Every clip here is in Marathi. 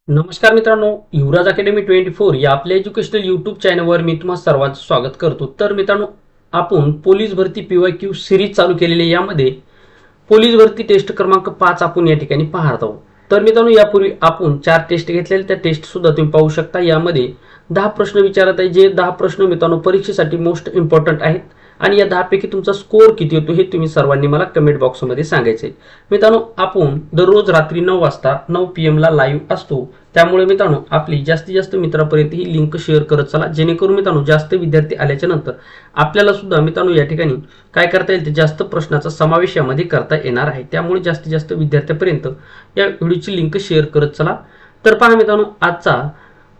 नमस्कार मित्रांनो, युवराज अकॅडमी 24 या आपल्या एज्युकेशनल यूट्यूब चॅनलवर मी तुम्हा सर्वांचं स्वागत करतो। तर मित्रांनो, आपण पोलीस भरती पीवायक्यू सिरीज चालू केलेली यामध्ये पोलीस भरती टेस्ट क्रमांक 5 आपण या ठिकाणी पाहत आहोत। तर मित्रांनो, यापूर्वी आपण 4 टेस्ट घेतलेले, त्या टेस्ट सुद्धा तुम्ही पाहू शकता। यामध्ये 10 प्रश्न विचारत आहे, जे 10 प्रश्न मित्रांनो परीक्षेसाठी मोस्ट इम्पॉर्टंट आहेत आणि या 10 पैकी तुमचा स्कोर किती होतो हे तुम्ही सर्वांनी मला कमेंट बॉक्समध्ये सांगायचे। मित्रांनो, आपण दररोज रात्री 9 वाजता 9 PM ला लाईव्ह असतो, त्यामुळे मित्रांनो आपली जास्तीत जास्त मित्रांपर्यंत ही लिंक शेअर करत चला, जेणेकरून मित्रांनो जास्त विद्यार्थी आल्याच्या नंतर आपल्याला सुद्धा मित्रांनो या ठिकाणी काय करता येईल, ते जास्त प्रश्नाचा समावेश यामध्ये करता येणार आहे। त्यामुळे जास्तीत जास्त विद्यार्थ्यांपर्यंत या व्हिडिओची लिंक शेअर करत चला। तर पहा मित्रांनो, आजचा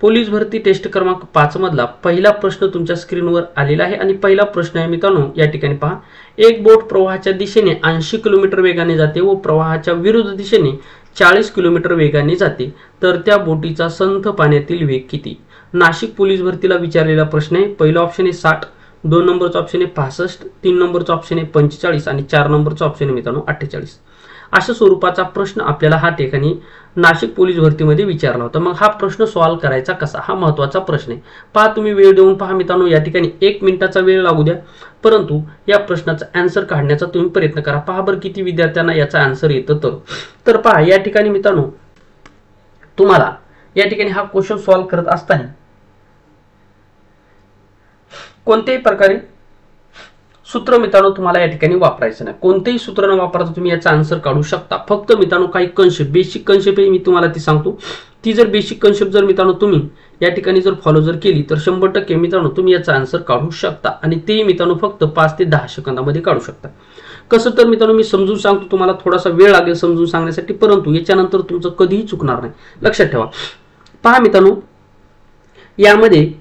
पोलीस भरती टेस्ट क्रमांक 5 मधला पहिला प्रश्न तुमच्या स्क्रीनवर आलेला आहे आणि पहिला प्रश्न आहे मित्रांनो, या ठिकाणी पहा, एक बोट प्रवाहाच्या दिशेने 80 किलोमीटर वेगाने जाते व प्रवाहाच्या विरुद्ध दिशेने 40 किलोमीटर वेगाने जाते, तर त्या बोटीचा संथ पाण्यातील वेग किती? नाशिक पोलीस भरतीला विचारलेला प्रश्न आहे। पहिला ऑप्शन आहे 60, 2 नंबरचा ऑप्शन आहे 65, 3 नंबरचा ऑप्शन आहे 45 आणि 4 नंबरचा ऑप्शन आहे मित्रांनो 48। अशा स्वरूपाचा प्रश्न आपल्याला हा ठिकाणी नाशिक पोलीस भरतीमध्ये विचारला होता। मग हा प्रश्न सॉल्व्ह करायचा कसा, हा महत्त्वाचा प्रश्न आहे। पहा, तुम्ही वेळ देऊन पहा मित्रांनो, या ठिकाणी 1 मिनिटाचा वेळ लागू द्या, परंतु या प्रश्नाचा आन्सर काढण्याचा तुम्ही प्रयत्न करा। पहा बरं किती विद्यार्थ्यांना याचा आन्सर येतं। तर पहा, या ठिकाणी मित्रांनो तुम्हाला या ठिकाणी हा क्वेश्चन सॉल्व्ह करत असताना कोणत्याही प्रकारे सूत्र मित्रांनो तुम्हाला या ठिकाणी वापरायचं नाही। कोणतेही सूत्र न वापरता तुम्ही याचा आन्सर काढू शकता। फक्त मित्रांनो काही कन्सेप्ट, बेसिक कन्सेप्ट मी तुम्हाला ती सांगतो, ती जर बेसिक कन्सेप्ट जर मित्रांनो तुम्ही या ठिकाणी जर फॉलो जर केली तर 100% मित्रांनो तुम्ही याचा आन्सर काढू शकता आणि ते मित्रांनो फक्त 5 ते 10 सेकंदामध्ये काढू शकता। कसं तर मित्रांनो, मी समजून सांगतो, तुम्हाला थोडासा वेळ लागेल समजून सांगण्यासाठी, परंतु याच्यानंतर तुमचं कधीही चुकणार नाही, लक्षात ठेवा। पहा मित्रांनो, यामध्ये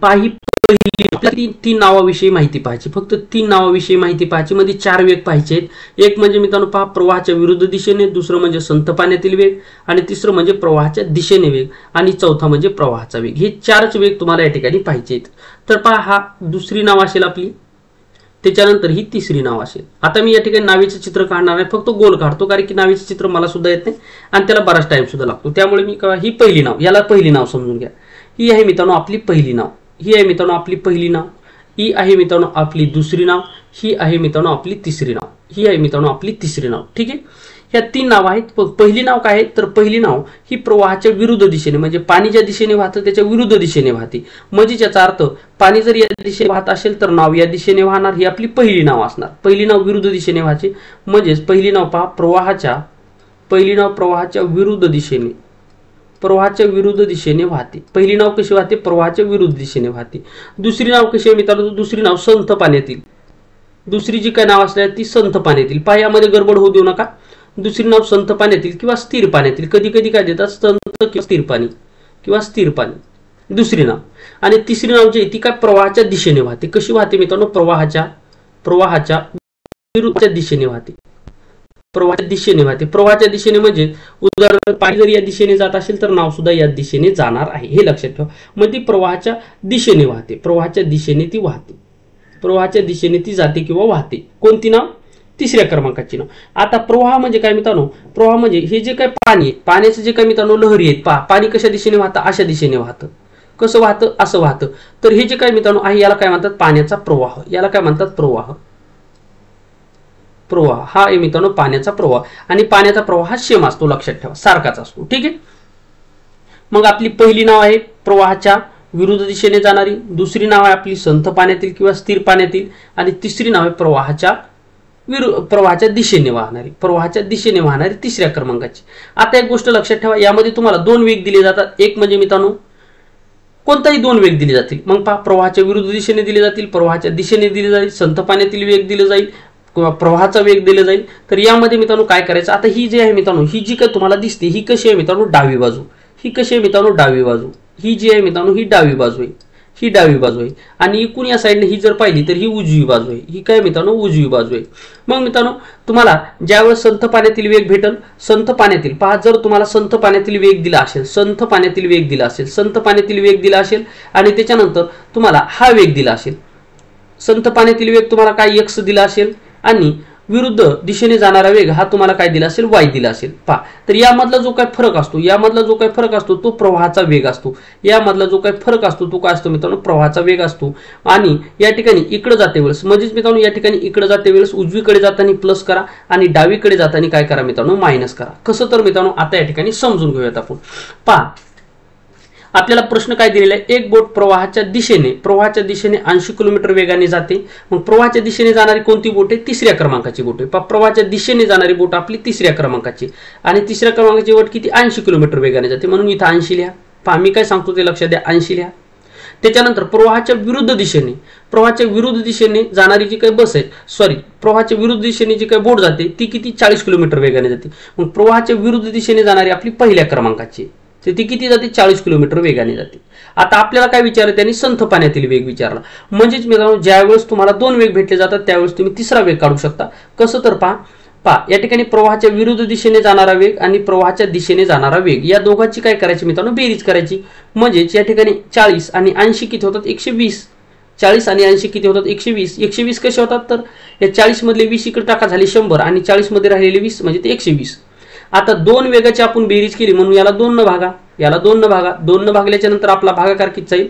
तीन नावाविषयी माहिती पाहायची, फक्त 3 नावाविषयी माहिती पाहायची, मध्ये 4 वेग पाहायचे आहेत। एक म्हणजे मित्रांनो पहा प्रवाहाच्या विरुद्ध दिशेने, दुसरं म्हणजे संथ पाण्यातील वेग आणि तिसरं म्हणजे प्रवाहाच्या दिशेने वेग आणि चौथा म्हणजे प्रवाहाचा वेग। हे 4च वेग तुम्हाला या ठिकाणी पाहायचे आहेत। तर पहा, हा दुसरी नाव असेल आपली, त्याच्यानंतर ही तिसरी नाव असेल। आता मी या ठिकाणी नावेचं चित्र काढणार आहे, फक्त गोल काढतो, कारण की नावेचं चित्र मला सुद्धा येत नाही आणि त्याला बराच टाइम सुद्धा लागतो, त्यामुळे मी ही पहिली नाव, याला पहिली नाव समजून घ्या। ही आहे मित्रांनो आपली पहिली नाव, ही आहे मित्रांनो आपली पहिली नाव, ही आहे मित्रांनो आपली दुसरी नाव, ही आहे मित्रांनो आपली तिसरी नाव, ही आहे मित्रांनो आपली तिसरी नाव। ठीक आहे, ह्या 3 नाव आहेत। पहिली नाव काय आहे, तर पहिली नाव ही प्रवाहाच्या विरुद्ध दिशेने, म्हणजे पाणी ज्या दिशेने वाहतं त्याच्या विरुद्ध दिशेने वाहते। म्हणजे याचा अर्थ पाणी जर या दिशेने वाहत असेल तर नाव या दिशेने वाहणार, ही आपली पहिली नाव असणार। पहिली नाव विरुद्ध दिशेने वाहायची, म्हणजेच पहिली नाव पहा पहिली नाव प्रवाहाच्या विरुद्ध दिशेने, प्रवाहाच्या विरुद्ध दिशेने वाहते। पहिली नाव कशी वाहते, प्रवाहाच्या विरुद्ध दिशेने वाहते। दुसरी नाव कशी आहे मित्रांनो, दुसरी नाव संथ पाण्यातील, दुसरी जी काय नाव असणार ती संथ पाण्यातील। पहा, यामध्ये गडबड होऊ देऊ नका। दुसरी नाव संथ पाण्यातील किंवा स्थिर पाण्यातील, कधी कधी काय देतात संथ किंवा स्थिर पाणी दुसरी नाव। आणि तिसरी नाव जी ती काय प्रवाहाच्या दिशेने वाहते। कशी वाहते मित्रांनो, प्रवाहाच्या विरुद्ध दिशेने वाहते, प्रवाहाच्या दिशेने वाहते। प्रवाहाच्या दिशेने म्हणजे उदाहरणार्थ पाणी जर या दिशेने जात असेल तर नाव सुद्धा या दिशेने जाणार आहे, हे लक्षात ठेवा। मग ती प्रवाहाच्या दिशेने वाहते, प्रवाहाच्या दिशेने ती वाहते, प्रवाहाच्या दिशेने ती जाते किंवा वाहते। कोणती नाव, तिसऱ्या क्रमांकाची नाव। आता प्रवाह म्हणजे काय मित्रांनो, प्रवाह म्हणजे हे जे काय पाणी आहे, पाण्याचे जे काय मित्रांनो लहरी आहेत, पहा पाणी कशा दिशेने वाहतं, अशा दिशेने वाहतं, कसं वाहतं, असं वाहतं। तर हे जे काय मित्रांनो आहे याला काय म्हणतात, पाण्याचा प्रवाह, याला काय म्हणतात, प्रवाह हा आहे मित्रांनो पाण्याचा प्रवाह। आणि पाण्याचा प्रवाह हा सेम असतो, लक्षात ठेवा, सारखाच असतो। ठीक आहे, मग आपली पहिली नाव आहे प्रवाहाच्या विरुद्ध दिशेने जाणारी, दुसरी नाव आहे आपली संथ पाण्यातील किंवा स्थिर पाण्यातील आणि तिसरी नाव आहे प्रवाहाच्या दिशेने वाहणारी, तिसऱ्या क्रमांकाची। आता एक गोष्ट लक्षात ठेवा, यामध्ये तुम्हाला 2 वेग दिले जातात। एक म्हणजे मित्रांनो कोणताही 2 वेग दिले जातील, मग पहा प्रवाहाच्या विरुद्ध दिशेने दिले जातील, प्रवाहाच्या दिशेने दिले जाईल, संथ पाण्यातील वेग दिले जाईल किंवा प्रवाहाचा वेग दिला जाईल। तर यामध्ये मित्रांनो काय करायचं, आता ही जी आहे मित्रांनो, ही जी काय तुम्हाला दिसते ही कशी आहे मित्रांनो, डावी बाजू, ही कशी आहे मित्रांनो, डावी बाजू, ही जी आहे मित्रांनो ही डावी बाजू आहे, ही डावी बाजू आहे। आणि इकडून या साईडने ही जर पाहिली तर ही उजवी बाजू आहे, ही काय मित्रांनो उजवी बाजू आहे। मग मित्रांनो तुम्हाला ज्यावेळेस संथ पाण्यातील वेग भेटल, संथ पाण्यातील पहा, जर तुम्हाला संथ पाण्यातील वेग दिला असेल, संथ पाण्यातील वेग दिला असेल आणि त्याच्यानंतर तुम्हाला हा वेग दिला असेल, संथ पाण्यातील वेग तुम्हाला काय x दिला असेल आणि विरुद्ध दिशेने जाणारा वेग हा तुम्हाला काय दिला असेल, y दिला असेल. पहा, तर यामधला जो काय फरक असतो तो प्रवाहाचा वेग असतो. यामधला जो काय फरक असतो तो काय असतो मित्रांनो, प्रवाहाचा वेग असतो. आणि या ठिकाणी इकडे जाते वेळेस म्हणजेच मित्रांनो या ठिकाणी इकडे जाते वेळेस उजवीकडे जाताना प्लस करा आणि डावीकडे जाताना काय करा मित्रांनो, मायनस करा. कसं तर मित्रांनो आता या ठिकाणी समजून घेऊयात आपण. पहा, आपल्याला प्रश्न काय दिलेला आहे, एक बोट प्रवाहाच्या दिशेने 80 किलोमीटर वेगाने जाते. मग प्रवाहाच्या दिशेने जाणारी कोणती बोट आहे, तिसऱ्या क्रमांकाची बोट आहे. प्रवाहाच्या दिशेने जाणारी बोट आपली तिसऱ्या क्रमांकाची आणि तिसऱ्या क्रमांकाची बोट किती, 80 किलोमीटर वेगाने जाते, म्हणून इथं 80 लिहा. पहा मी काय सांगतो ते लक्षात द्या, 80 लिहा. त्याच्यानंतर प्रवाहाच्या विरुद्ध दिशेने जाणारी जी काही बस आहे, प्रवाहाच्या विरुद्ध दिशेने जी काही बोट जाते ती किती, 40 किलोमीटर वेगाने जाते. मग प्रवाहाच्या विरुद्ध दिशेने जाणारी आपली पहिल्या क्रमांकाची तर ती किती जाते, 40 किलोमीटर वेगाने जाते. आता आपल्याला काय विचारलं त्यांनी, संथ पाण्यातील वेग विचारला. म्हणजेच मित्रांनो ज्यावेळेस तुम्हाला दोन वेग भेटले जातात त्यावेळेस तुम्ही तिसरा वेग काढू शकता. कसं तर पहा या ठिकाणी प्रवाहाच्या विरुद्ध दिशेने जाणारा वेग आणि प्रवाहाच्या दिशेने जाणारा वेग या दोघांची काय करायची मित्रांनो, बेरीज करायची. म्हणजेच या ठिकाणी 40 आणि 80 किती होतात, 120. 40 आणि 80 किती होतात, 120. 120 कसे होतात, तर या 40 मधले 20 इकडे टाका, झाले 100 आणि 40 मध्ये राहिलेले 20 म्हणजे ते 120. आता दोन वेगाची आपण बेरीज केली म्हणून याला 2 न भागा, 2 न भागल्याच्या नंतर आपला भागाकार किती जाईल,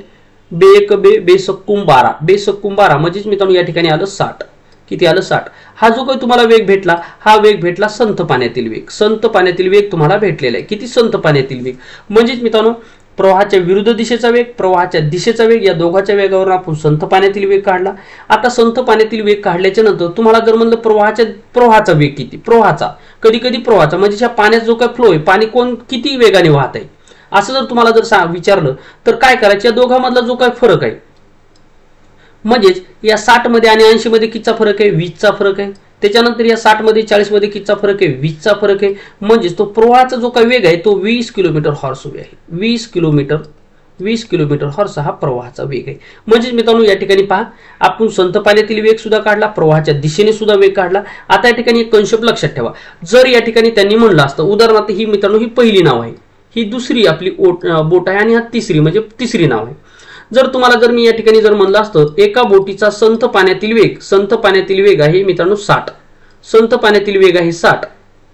बेसक्कुम 12 म्हणजेच मित्रांनो या ठिकाणी आलं 60. किती आलं, 60. हा जो काही तुम्हाला वेग भेटला हा वेग भेटला संथ पाण्यातील वेग तुम्हाला भेटलेला आहे. किती, संथ पाण्यातील वेग. म्हणजेच मित्रांनो प्रवाहाच्या विरुद्ध दिशेचा वेग, प्रवाहाच्या दिशेचा वेग या दोघांच्या वेगावरून आपण संथ पाण्यातील वेग काढला. आता संथ पाण्यातील वेग काढल्याच्या नंतर तुम्हाला जर म्हणलं प्रवाहाचा वेग किती, कधी प्रवाहाचा म्हणजे पाण्याचा जो काय फ्लो आहे, पाणी किती वेगाने वाहत आहे असं जर तुम्हाला जर विचारलं तर काय करायचं, या दोघांमधला जो काय फरक आहे म्हणजेच या 60 मध्ये आणि 80 मध्ये कितीचा फरक आहे, 20चा फरक आहे. त्याच्यानंतर या 60 मध्ये 40 मध्ये कितीचा फरक आहे, 20चा फरक आहे. म्हणजेच तो प्रवाहाचा जो काही वेग आहे तो 20 किलोमीटर हॉर्स आहे. 20 किलोमीटर हॉर्स हा प्रवाहाचा वेग आहे. म्हणजेच मित्रांनो या ठिकाणी पहा आपण संथ पाण्यातील वेग सुद्धा काढला, प्रवाहाच्या दिशेने सुद्धा वेग काढला. आता या ठिकाणी एक कन्सेप्ट लक्षात ठेवा, जर या ठिकाणी त्यांनी म्हणलं असतं उदाहरणार्थ ही मित्रांनो ही पहिली नाव आहे, ही दुसरी आपली बोट आहे आणि हा तिसरी म्हणजे तिसरी नाव आहे. जर मी या ठिकाणी जर म्हणलं असतं एका बोटीचा संथ पाण्यातील वेग आहे मित्रांनो 60, संथ पाण्यातील वेग आहे 60.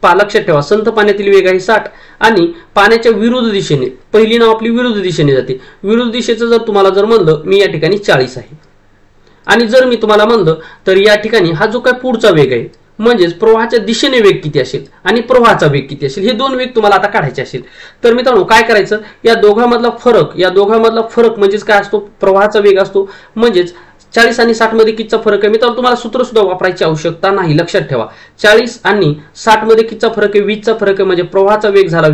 लक्षात ठेवा संथ पाण्यातील वेग आहे 60 आणि पाण्याच्या विरुद्ध दिशेने, पहिली नाव आपली विरुद्ध दिशेने जाते. विरुद्ध दिशेचं जर तुम्हाला जर म्हणलं मी या ठिकाणी 40 आहे आणि जर मी तुम्हाला म्हणलं तर या ठिकाणी हा जो काय पुढचा वेग आहे म्हणजेच प्रवाहाच्या दिशेने वेग किती असेल आणि प्रवाहाचा वेग किती असेल, हे दोन वेग तुम्हाला आता काढायचे असेल तर मित्रांनो काय करायचं, या दोघांमधला फरक म्हणजेच काय असतो, प्रवाहाचा वेग असतो. म्हणजेच 40 आणि 60 मध्ये कितीचा फरक आहे मित्रांनो, तुम्हाला सूत्र सुद्धा वापरायची आवश्यकता नाही. लक्षात ठेवा 40 आणि 60 मध्ये कितीचा फरक आहे, 20चा फरक आहे. म्हणजे प्रवाहाचा वेग झाला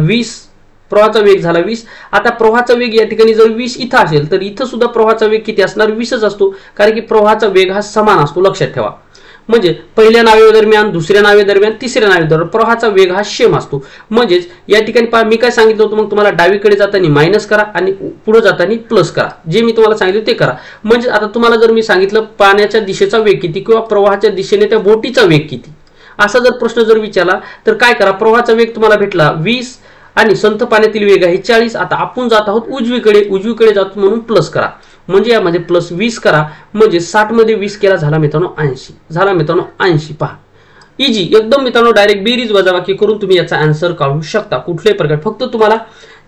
20. आता प्रवाहाचा वेग या ठिकाणी जर 20 इथं असेल तर इथं सुद्धा प्रवाहाचा वेग किती असणार, 20च असतो, कारण की प्रवाहाचा वेग हा समान असतो. लक्षात ठेवा म्हणजे पहिल्या नावेदरम्यान, दुसऱ्या नावेदरम्यान, तिसऱ्या नावेदरम्यान प्रवाहाचा वेग हा सेम असतो. म्हणजेच या ठिकाणी मी काय सांगितलं होतं, मग तुम्हाला डावीकडे जाताना मायनस करा आणि पुढे जाताना प्लस करा, जे मी तुम्हाला सांगितलं ते करा. म्हणजे आता तुम्हाला जर मी सांगितलं पाण्याच्या दिशेचा वेग किती किंवा प्रवाहाच्या दिशेने त्या बोटीचा वेग किती असा जर प्रश्न जर विचारला तर काय करा, प्रवाहाचा वेग तुम्हाला भेटला 20 आणि संथ पाण्यातील वेग आहे 40. आता आपण जात आहोत उजवीकडे जातो म्हणून प्लस करा, म्हणजे यामध्ये प्लस 20 करा. म्हणजे 60 मध्ये 20 केला झाला मित्रांनो 80. पहा इजी एकदम मित्रांनो, डायरेक्ट बेरीज वजाबाकी करून तुम्ही याचा आन्सर काढू शकता कुठल्याही प्रकारे. फक्त तुम्हाला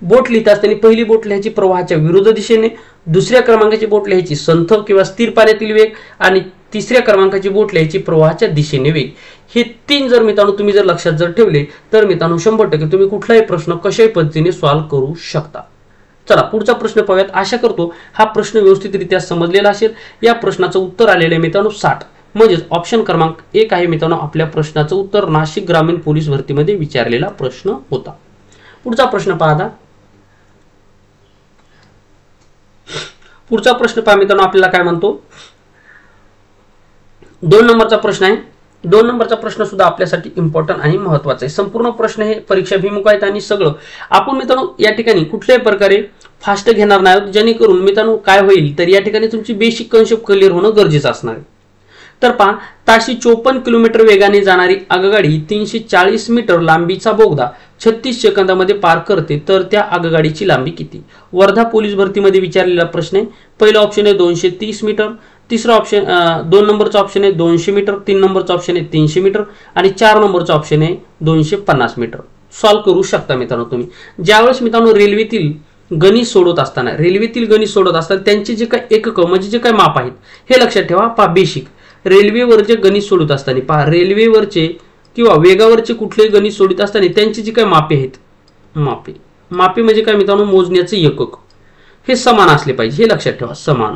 बोट लिहिता असताना पहिली बोट लिहायची प्रवाहाच्या विरुद्ध दिशेने, दुसऱ्या क्रमांकाची बोट लिहायची संथ किंवा स्थिर पाण्यातील वेग आणि तिसऱ्या क्रमांकाची बोट लिहायची प्रवाहाच्या दिशेने वेग. हे 3 जर मित्रांनो तुम्ही जर लक्षात जर ठेवले तर मित्रांनो 100% तुम्ही कुठलाही प्रश्न कशाही पद्धतीने सॉल्व्ह करू शकता. चला पुढचा प्रश्न पाहूयात. आशा करतो हा प्रश्न व्यवस्थितरित्या समजलेला असेल. या प्रश्नाचं उत्तर आलेलं आहे मित्रांनो 60, म्हणजेच ऑप्शन क्रमांक 1 आहे मित्रांनो आपल्या प्रश्नाचं उत्तर. नाशिक ग्रामीण पोलीस भरतीमध्ये विचारलेला प्रश्न होता. पुढचा प्रश्न पहा. पुढचा प्रश्न पहा मित्रांनो, आपल्याला काय म्हणतो, 2 नंबरचा प्रश्न आहे. 2 नंबरचा प्रश्न सुद्धा आपल्यासाठी इम्पॉर्टंट आणि महत्वाचा आहे. संपूर्ण प्रश्न हे परीक्षाभिमुख आहेत आणि सगळं आपण मित्रांनो या ठिकाणी कुठल्याही प्रकारे फास्ट घेणार नाही, जेणेकरून मित्रांनो काय होईल तर या ठिकाणी तुमची बेसिक कन्सेप्ट क्लिअर होणं गरजेचं असणार आहे. तर पहा, ताशी 54 किलोमीटर वेगाने जाणारी आगगाडी 340 मीटर लांबीचा बोगदा 36 सेकंदामध्ये पार करते, तर त्या आगगाडीची लांबी किती? वर्धा पोलीस भरतीमध्ये विचारलेला प्रश्न आहे. पहिला ऑप्शन आहे 230 मीटर, तिसरा ऑप्शन 2 नंबरचा ऑप्शन आहे 200 मीटर, 3 नंबरचा ऑप्शन आहे 300 मीटर आणि 4 नंबरचा ऑप्शन आहे 250 मीटर. सॉल्व्ह करू शकता मित्रांनो तुम्ही. ज्यावेळेस मित्रांनो रेल्वेतील गणित सोडवत असताना त्यांचे जे काही एकक म्हणजे जे काही माप आहेत हे लक्षात ठेवा. पहा बेसिक रेल्वेवर जे गणित सोडवत असताना पहा रेल्वेवरचे किंवा वेगावरचे कुठलेही गणित सोडवत असताना त्यांची जी काही मापे आहेत मापे म्हणजे काय मित्रांनो मोजण्याचे एकक हे समान असले पाहिजे. हे लक्षात ठेवा समान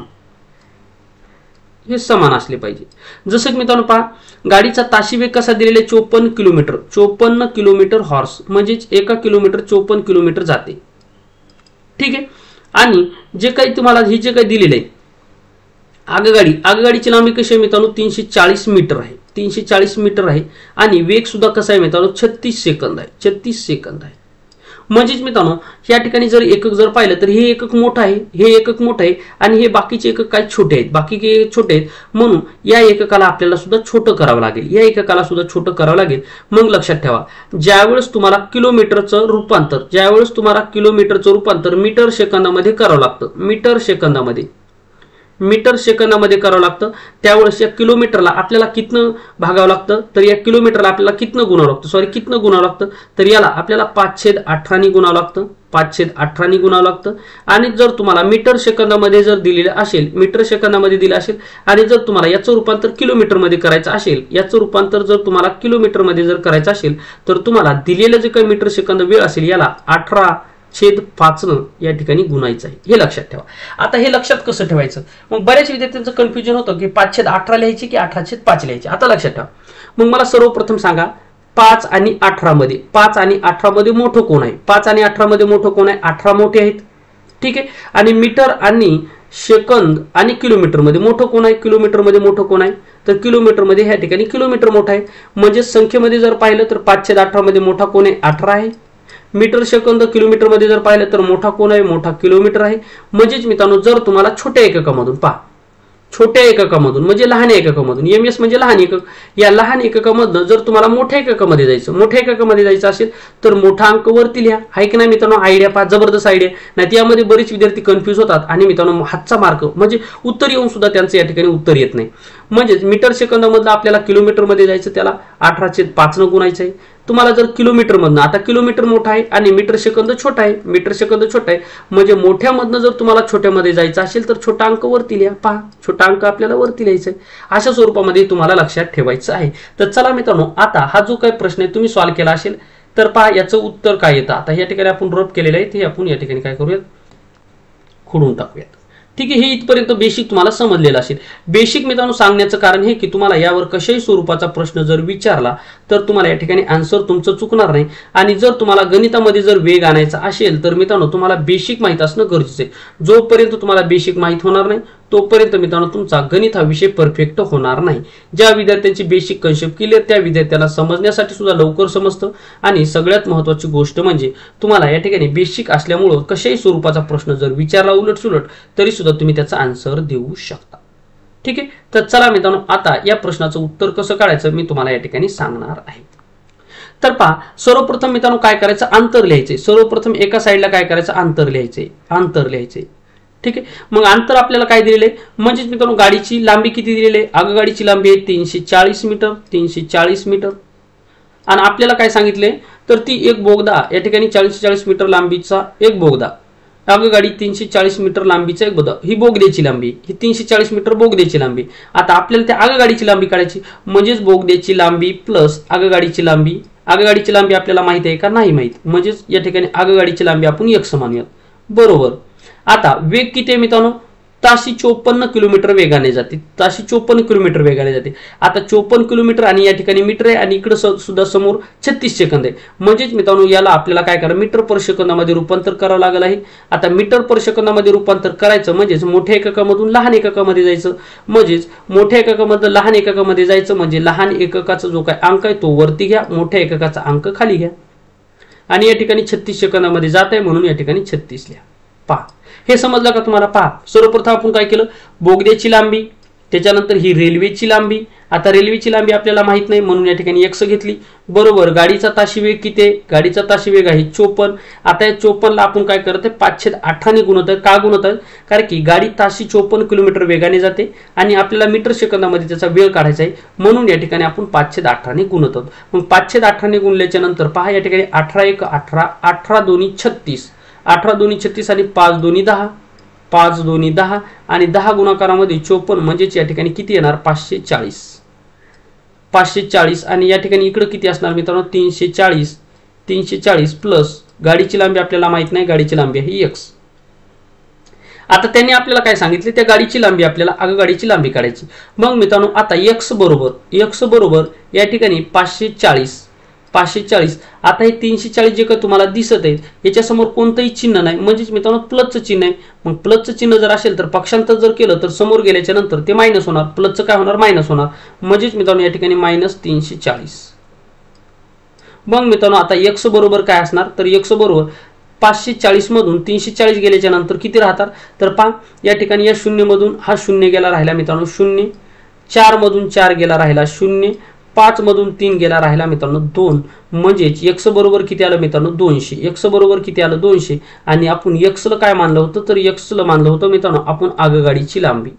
असले पाहिजे. जसं की मित्रांनो पहा गाडीचा ताशी वेग कसा दिलेला आहे 54 किलोमीटर हॉर्स म्हणजे 1 किलोमीटर 54 किलोमीटर जाते. ठीक आहे. आणि जे काही तुम्हाला हे जे काही दिलेलं आहे आगगाडीची लांबी कशी आहे मित्रांनो 340 मीटर आहे. 340 मीटर आहे आणि वेग सुद्धा कसा आहे मित्रांनो 36 सेकंद आहे. म्हणजेच मित्रांनो या ठिकाणी जर एकक जर पाहिलं तर हे एकक मोठं आहे आणि हे बाकीचे एकक काय छोटे आहेत म्हणून या एककाला आपल्याला सुद्धा छोटं करावं लागेल. मग लक्षात ठेवा ज्यावेळेस तुम्हाला किलोमीटरचं रूपांतर मीटर सेकंदामध्ये करावं लागतं त्यावेळेस या किलोमीटरला आपल्याला कितनं भागावं लागतं तर या किलोमीटरला आपल्याला कितनं गुणावं लागतं तर याला आपल्याला 5/18 गुणावं लागतं. आणि जर तुम्हाला मीटर सेकंदामध्ये जर दिलेलं असेल आणि जर तुम्हाला याचं रूपांतर किलोमीटरमध्ये करायचं असेल तर तुम्हाला दिलेलं जे काही मीटर सेकंद वेळ असेल याला 18/5 या ठिकाणी गुणायचं आहे. हे लक्षात ठेवा. आता हे लक्षात कसं ठेवायचं मग बऱ्याच विद्यार्थ्यांचं कन्फ्युजन होतं की 5/18 लिहायची की 18/5 लिहायची. आता लक्षात ठेवा. मग मला सर्वप्रथम सांगा 5 आणि 18 मध्ये मोठं कोण आहे? 5 आणि 18 मध्ये मोठं कोण आहे? 18 मोठे आहेत. ठीक आहे. आणि मीटर आणि सेकंद आणि किलोमीटर मध्ये मोठं कोण आहे? तर किलोमीटर मध्ये ह्या ठिकाणी किलोमीटर मोठा आहे. म्हणजे संख्येमध्ये जर पाहिलं तर 5/18 मध्ये मोठा कोण आहे? 18 आहे. मीटर सेकंद किलोमीटर मध्ये जर पाहिलं तर मोठा कोण आहे? मोठा किलोमीटर आहे. म्हणजेच मित्रांनो जर तुम्हाला छोट्या एककामधून म्हणजे लहान एककामधून एमएस म्हणजे लहान एकक या लहान एककामधून जर तुम्हाला मोठ्या एककामध्ये जायचं असेल तर मोठा अंक वरती लिहा. आहे की नाही मित्रांनो? आयडिया पहा जबरदस्त आयडिया. नाही यामध्ये बरेच विद्यार्थी कन्फ्युज होतात आणि मित्रांनो हातचा मार्क म्हणजे उत्तर येऊन सुद्धा त्यांचं या ठिकाणी उत्तर येत नाही. म्हणजेच मीटर सेकंदामधलं आपल्याला किलोमीटर मध्ये जायचं त्याला 18/5 न गुणायचं आहे. तुम्हाला जर किलोमीटर मधनं आता किलोमीटर मोठा आहे आणि मीटर सेकंद छोटा आहे म्हणजे मोठ्यामधनं जर तुम्हाला छोट्यामध्ये जायचं असेल तर छोटा अंक वरती लिहा. पहा छोटा अंक आपल्याला वरती लिहायचा आहे. अशा स्वरूपामध्ये तुम्हाला लक्षात ठेवायचं आहे. तर चला मित्रांनो आता हा जो काही प्रश्न आहे तुम्ही सॉल्व्ह केला असेल तर पहा याचं उत्तर काय येतं. आता या ठिकाणी आपण रब केलेलं आहे ते आपण या ठिकाणी काय करूयात खोडून टाकूयात. ठीक आहे. हे इथपर्यंत बेसिक तुम्हाला समजलेलं असेल. बेसिक मित्रांनो सांगण्याचं कारण हे की तुम्हाला यावर कशाही स्वरूपाचा प्रश्न जर विचारला तर तुम्हाला या ठिकाणी आन्सर तुमचं चुकणार नाही. आणि जर तुम्हाला गणितामध्ये जर वेग आणायचा असेल तर मित्रांनो तुम्हाला बेसिक माहित असणं गरजेचं आहे. जोपर्यंत तुम्हाला बेसिक माहित होणार नाही तोपर्यंत मित्रांनो तुमचा गणित हा विषय परफेक्ट होणार नाही. ज्या विद्यार्थ्यांची बेसिक कन्सेप्ट क्लिअर त्या विद्यार्थ्यांना समजण्यासाठी सुद्धा लवकर समजतं. आणि सगळ्यात महत्त्वाची गोष्ट म्हणजे तुम्हाला या ठिकाणी बेसिक असल्यामुळं कशाही स्वरूपाचा प्रश्न जर विचारला उलटसुलट तरी सुद्धा तुम्ही त्याचा आन्सर देऊ शकता. ठीक आहे. तर चला मित्रांनो आता या प्रश्नाचं उत्तर कसं काढायचं मी तुम्हाला या ठिकाणी सांगणार आहे. तर पहा सर्वप्रथम मित्रांनो काय करायचं अंतर लिहायचे. सर्वप्रथम एका साईडला काय करायचं अंतर लिहायचे. ठीक आहे. मग अंतर आपल्याला काय दिलेलं आहे म्हणजेच मित्रांनो गाडीची लांबी किती दिलेली आहे? आगगाडीची लांबी आहे 340 मीटर आणि आपल्याला काय सांगितले तर ती एक बोगदा या ठिकाणी 40 मीटर लांबीचा एक बोगदा आगगाडी 340 मीटर लांबीचा एक बोगदा ही बोगद्याची लांबी ही 340 मीटर बोगद्याची लांबी. आता आपल्याला त्या आगगाडीची लांबी काढायची म्हणजेच बोगद्याची लांबी प्लस आगगाडीची लांबी आपल्याला माहिती आहे का? नाही माहित. म्हणजेच या ठिकाणी आगगाडीची लांबी आपण एक मानूयात. बरोबर. आता वेग किती आहे मित्रांनो? ताशी 54 किलोमीटर वेगाने जाते. आता 54 किलोमीटर आणि या ठिकाणी मीटर आहे आणि इकडे सुद्धा समोर 36 सेकंद आहे. म्हणजेच मित्रांनो याला आपल्याला काय करायचं मीटर पर सेकंदामध्ये रूपांतर करावं लागलं आहे. आता मीटर पर सेकंदामध्ये रूपांतर करायचं म्हणजेच मोठ्या एककामधून लहान एककामध्ये जायचं. म्हणजेच मोठ्या एककामधून लहान एककामध्ये जायचं म्हणजे लहान एककाचा जो काय अंक आहे तो वरती घ्या मोठ्या एककाचा अंक खाली घ्या. आणि या ठिकाणी 36 सेकंदामध्ये जात आहे म्हणून या ठिकाणी 36 लिहा. पहा हे समजलं का तुम्हाला? पहा सर्वप्रथम आपण काय केलं बोगद्याची लांबी त्याच्यानंतर ही रेल्वेची लांबी आता रेल्वेची लांबी आपल्याला माहित नाही म्हणून या ठिकाणी x घेतली. बरोबर, गाडीचा ताशी वेग किती आहे? गाडीचा ताशी वेग आहे 54. आता या 54 ला आपण काय करत आहे? 5/8 ने गुणत आहे. का गुणत आहे? कारण की गाडी ताशी 54 किलोमीटर वेगाने जाते आणि आपल्याला मीटर सेकंदामध्ये त्याचा वेळ काढायचा आहे म्हणून या ठिकाणी आपण 5/8 ने गुणत आहोत. मग 5/8 ने गुणल्याच्या नंतर पहा या ठिकाणी 18 × 1 = 18, 18 × 2 = 36, 18 × 2 = 36 आणि 5 × 2 = 10, 5 × 2 = 10 आणि 10 गुणाकारामध्ये 54 म्हणजेच या ठिकाणी किती येणार? 540. 540 आणि या ठिकाणी इकडे किती असणार मित्रांनो? 340. 340 प्लस गाडीची लांबी आपल्याला माहित नाही, गाडीची लांबी आहे x. आता त्यांनी आपल्याला काय सांगितले? त्या गाडीची लांबी आपल्याला आगगाडीची लांबी काढायची. मग मित्रांनो आता x बरोबर या ठिकाणी 540. आता हे 340 जे काही तुम्हाला दिसत आहे याच्या समोर कोणतंही चिन्ह नाही म्हणजेच मित्रांनो प्लसचं चिन्ह आहे. मग प्लसचं चिन्ह जर असेल तर पक्षांतर जर केलं तर समोर गेल्याच्या नंतर ते मायनस होणार, प्लसचं काय होणार? मायनस होणार. म्हणजेच मित्रांनो या ठिकाणी -340. मग मित्रांनो आता x बरोबर काय असणार? तर x बरोबर 540 मधून 340 गेल्याच्या नंतर किती राहतात? तर पहा या ठिकाणी या 0 मधून हा 0 गेला राहिला मित्रांनो 0, 4 मधून 4 गेला राहिला 0, 5 मधून 3 गेला राहिला मित्रांनो 2. म्हणजेच x बरोबर किती आलं मित्रांनो? 200. x बरोबर किती आलं? 200. आणि आपण x ला काय मानलं होतं? तर x ला मानलं होतं मित्रांनो आपण आगगाडीची लांबी,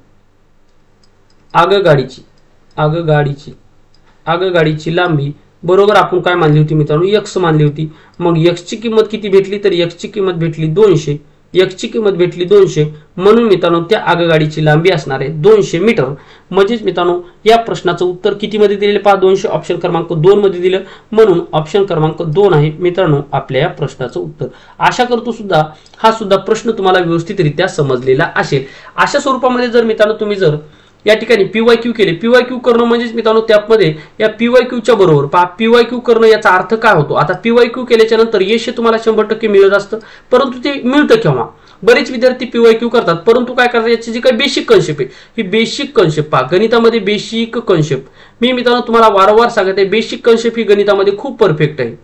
आगगाडीची लांबी बरोबर आपण काय मानली होती मित्रांनो? x मानली होती. मग x ची किंमत किती भेटली? तर x ची किंमत भेटली 200. x ची किंमत भेटली 200 म्हणून मित्रांनो त्या आगगाडीची लांबी असणार आहे 200 मीटर. म्हणजेच मित्रांनो या प्रश्नाचं उत्तर किती मध्ये दिलेले? पहा 200 ऑप्शन क्रमांक 2 मध्ये दिलं म्हणून ऑप्शन क्रमांक 2 आहे मित्रांनो आपल्या या प्रश्नाचं उत्तर. आशा करतो सुद्धा हा सुद्धा प्रश्न तुम्हाला व्यवस्थितरित्या समजलेला असेल. अशा स्वरूपामध्ये जर मित्रांनो तुम्ही जर या ठिकाणी PYQ केले, PYQ करणं म्हणजेच मित्रांनो त्यामध्ये या PYQ च्या बरोबर पहा PYQ करणं याचा अर्थ काय होतो? आता PYQ केल्याच्या नंतर यश तुम्हाला 100% मिळत असतं परंतु ते मिळतं केव्हा? बरेच विद्यार्थी PYQ करतात परंतु काय करतात? याची जी काही बेसिक कन्सेप्ट आहे ही बेसिक कन्सेप्ट पहा गणितामध्ये बेसिक कन्सेप्ट मी मित्रांनो तुम्हाला वारंवार सांगत आहे बेसिक कन्सेप्ट ही गणितामध्ये खूप परफेक्ट आहे.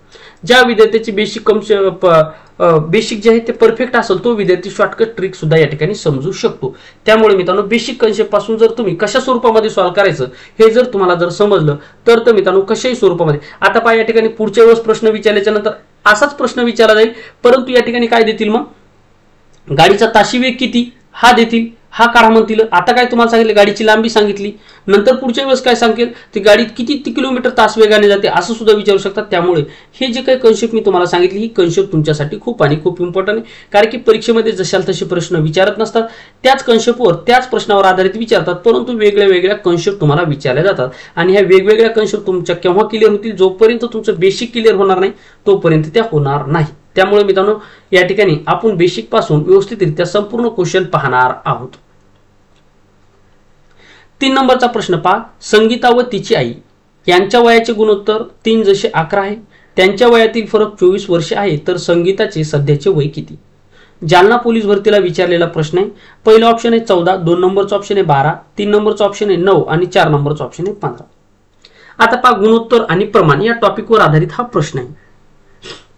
ज्या विद्यार्थ्याची बेसिक जे आहे ते परफेक्ट असेल तो विद्यार्थी शॉर्टकट ट्रिक सुद्धा या ठिकाणी समजू शकतो. त्यामुळे मित्रांनो बेसिक कन्सेप्ट पासून जर तुम्ही कशा स्वरूपामध्ये सॉल्व्ह करायचं हे जर तुम्हाला जर समजलं तर मित्रांनो कशाही स्वरूपामध्ये आता पहा या ठिकाणी पुढच्या वेळेस प्रश्न विचारल्याच्या नंतर असाच प्रश्न विचारला जाईल परंतु या ठिकाणी काय देतील? मग गाडीचा ताशी वेग किती हा देतील, हा काढा म्हणतील. आता काय तुम्हाला सांगितलं? गाडीची लांबी सांगितली. नंतर पुढच्या वेळेस काय सांगेल? ती गाडी किती किलोमीटर तास वेगाने जाते असं सुद्धा विचारू शकतात. त्यामुळे हे जे काही कन्सेप्ट मी तुम्हाला सांगितली ही कन्सेप्ट तुमच्यासाठी खूप आणि खूप इम्पॉर्टंट आहे. कारण की परीक्षेमध्ये जशाल तसे प्रश्न विचारत नसतात, त्याच कन्सेप्टवर त्याच प्रश्नावर आधारित विचारतात परंतु वेगळ्या कन्सेप्ट तुम्हाला विचारले जातात आणि ह्या वेगवेगळ्या कन्सेप्ट तुमच्या केव्हा क्लिअर होतील? जोपर्यंत तुमचं बेसिक क्लिअर होणार नाही तोपर्यंत त्या होणार नाही. त्यामुळे मित्रांनो या ठिकाणी आपण बेसिक पासून व्यवस्थितरित्या संपूर्ण क्वेश्चन पाहणार आहोत. 3 नंबरचा प्रश्न पहा. संगीता व तिची आई यांच्या वयाचे गुणोत्तर 3 जसे 11 आहे. त्यांच्या वयातील फरक 24 वर्षे आहे तर संगीताचे सध्याचे वय किती? जालना पोलीस भरतीला विचारलेला प्रश्न आहे. पहिला ऑप्शन आहे 14, 2 नंबरचा ऑप्शन आहे 12, 3 नंबरचा ऑप्शन आहे 9 आणि 4 नंबरचा ऑप्शन आहे 15. आता पहा गुणोत्तर आणि प्रमाण या टॉपिकवर आधारित हा प्रश्न आहे.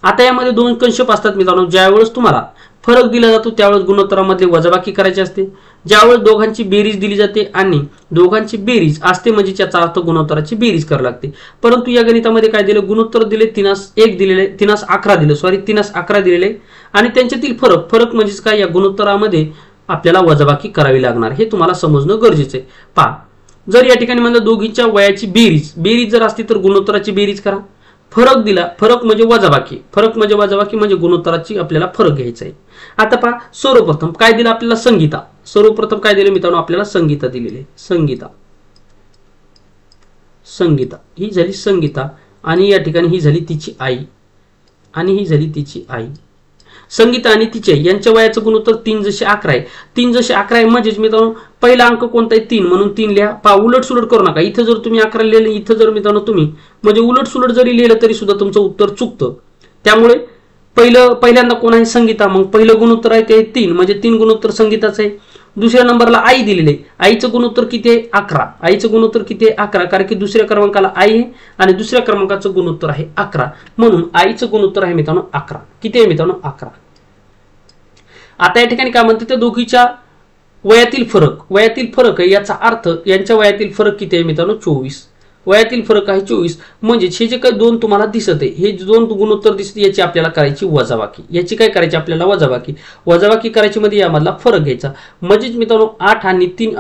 आता यामध्ये 2 कन्सेप्ट असतात मित्रांनो. ज्यावेळेस तुम्हाला फरक दिला जातो त्यावेळेस गुणोत्तरामध्ये वजाबाकी करायची असते. ज्यावेळेस दोघांची बेरीज दिली जाते आणि दोघांची बेरीज असते म्हणजे त्याचा अर्थ गुणोत्तराची बेरीज करावी लागते. परंतु या गणितामध्ये काय दिले? गुणोत्तर दिले 3:1 दिलेले, 3:11 दिले, 3:11 दिलेले आणि त्यांच्यातील फरक म्हणजेच काय? या गुणोत्तरामध्ये आपल्याला वजाबाकी करावी लागणार हे तुम्हाला समजणं गरजेचं आहे. पहा जर या ठिकाणी म्हणलं दोघींच्या वयाची बेरीज जर असती तर गुणोत्तराची बेरीज करा. फरक दिला, फरक म्हणजे वजाबाकी म्हणजे गुणोत्तराची आपल्याला फरक घ्यायचा आहे. आता पहा सर्वप्रथम काय दिलं आपल्याला? संगीता. सर्वप्रथम काय दिले मित्रांनो? आपल्याला संगीता दिलेली. संगीता ही झाली संगीता आणि या ठिकाणी ही झाली तिची आई संगीता आणि तिचे यांच्या वयाचं गुणोत्तर 3 जसे 11 आहे. 3 जसे 11 आहे म्हणजेच मित्रांनो पहिला अंक कोणता आहे? 3 म्हणून 3 लिहा. पहा उलट सुलट करू नका. इथं जर तुम्ही 11 लिहिलं इथं जर मित्रांनो तुम्ही म्हणजे उलट सुलट जरी लिहिलं तरी सुद्धा तुमचं उत्तर चुकतं. त्यामुळे पहिल्यांदा कोण आहे? संगीता. मग पहिलं गुणोत्तर आहे ते 3 म्हणजे 3 गुणोत्तर संगीताचं आहे. दुसऱ्या नंबरला आई दिलेले. आईचं गुणोत्तर किती आहे? 11. आईचं गुणोत्तर किती आहे? 11 कारण की दुसऱ्या क्रमांकाला आई आहे आणि दुसऱ्या क्रमांकाचं गुणोत्तर आहे 11 म्हणून आईचं गुणोत्तर आहे मित्रांनो 11. किती आहे मित्रांनो? 11. आता या ठिकाणी काय म्हणते? त्या दोघीच्या वयातील फरक आहे, याचा अर्थ यांच्या वयातील फरक किती आहे मित्रांनो 24. वयातील फरक आहे 24. म्हणजेच हे जे काही दोन तुम्हाला दिसत आहे, हे दोन गुणोत्तर दिसते, याची आपल्याला करायची वजाबाकी. याची काय करायची आपल्याला वजाबाकी करायची मध्ये यामधला फरक घ्यायचा. म्हणजेच मित्रांनो 8 आणि 3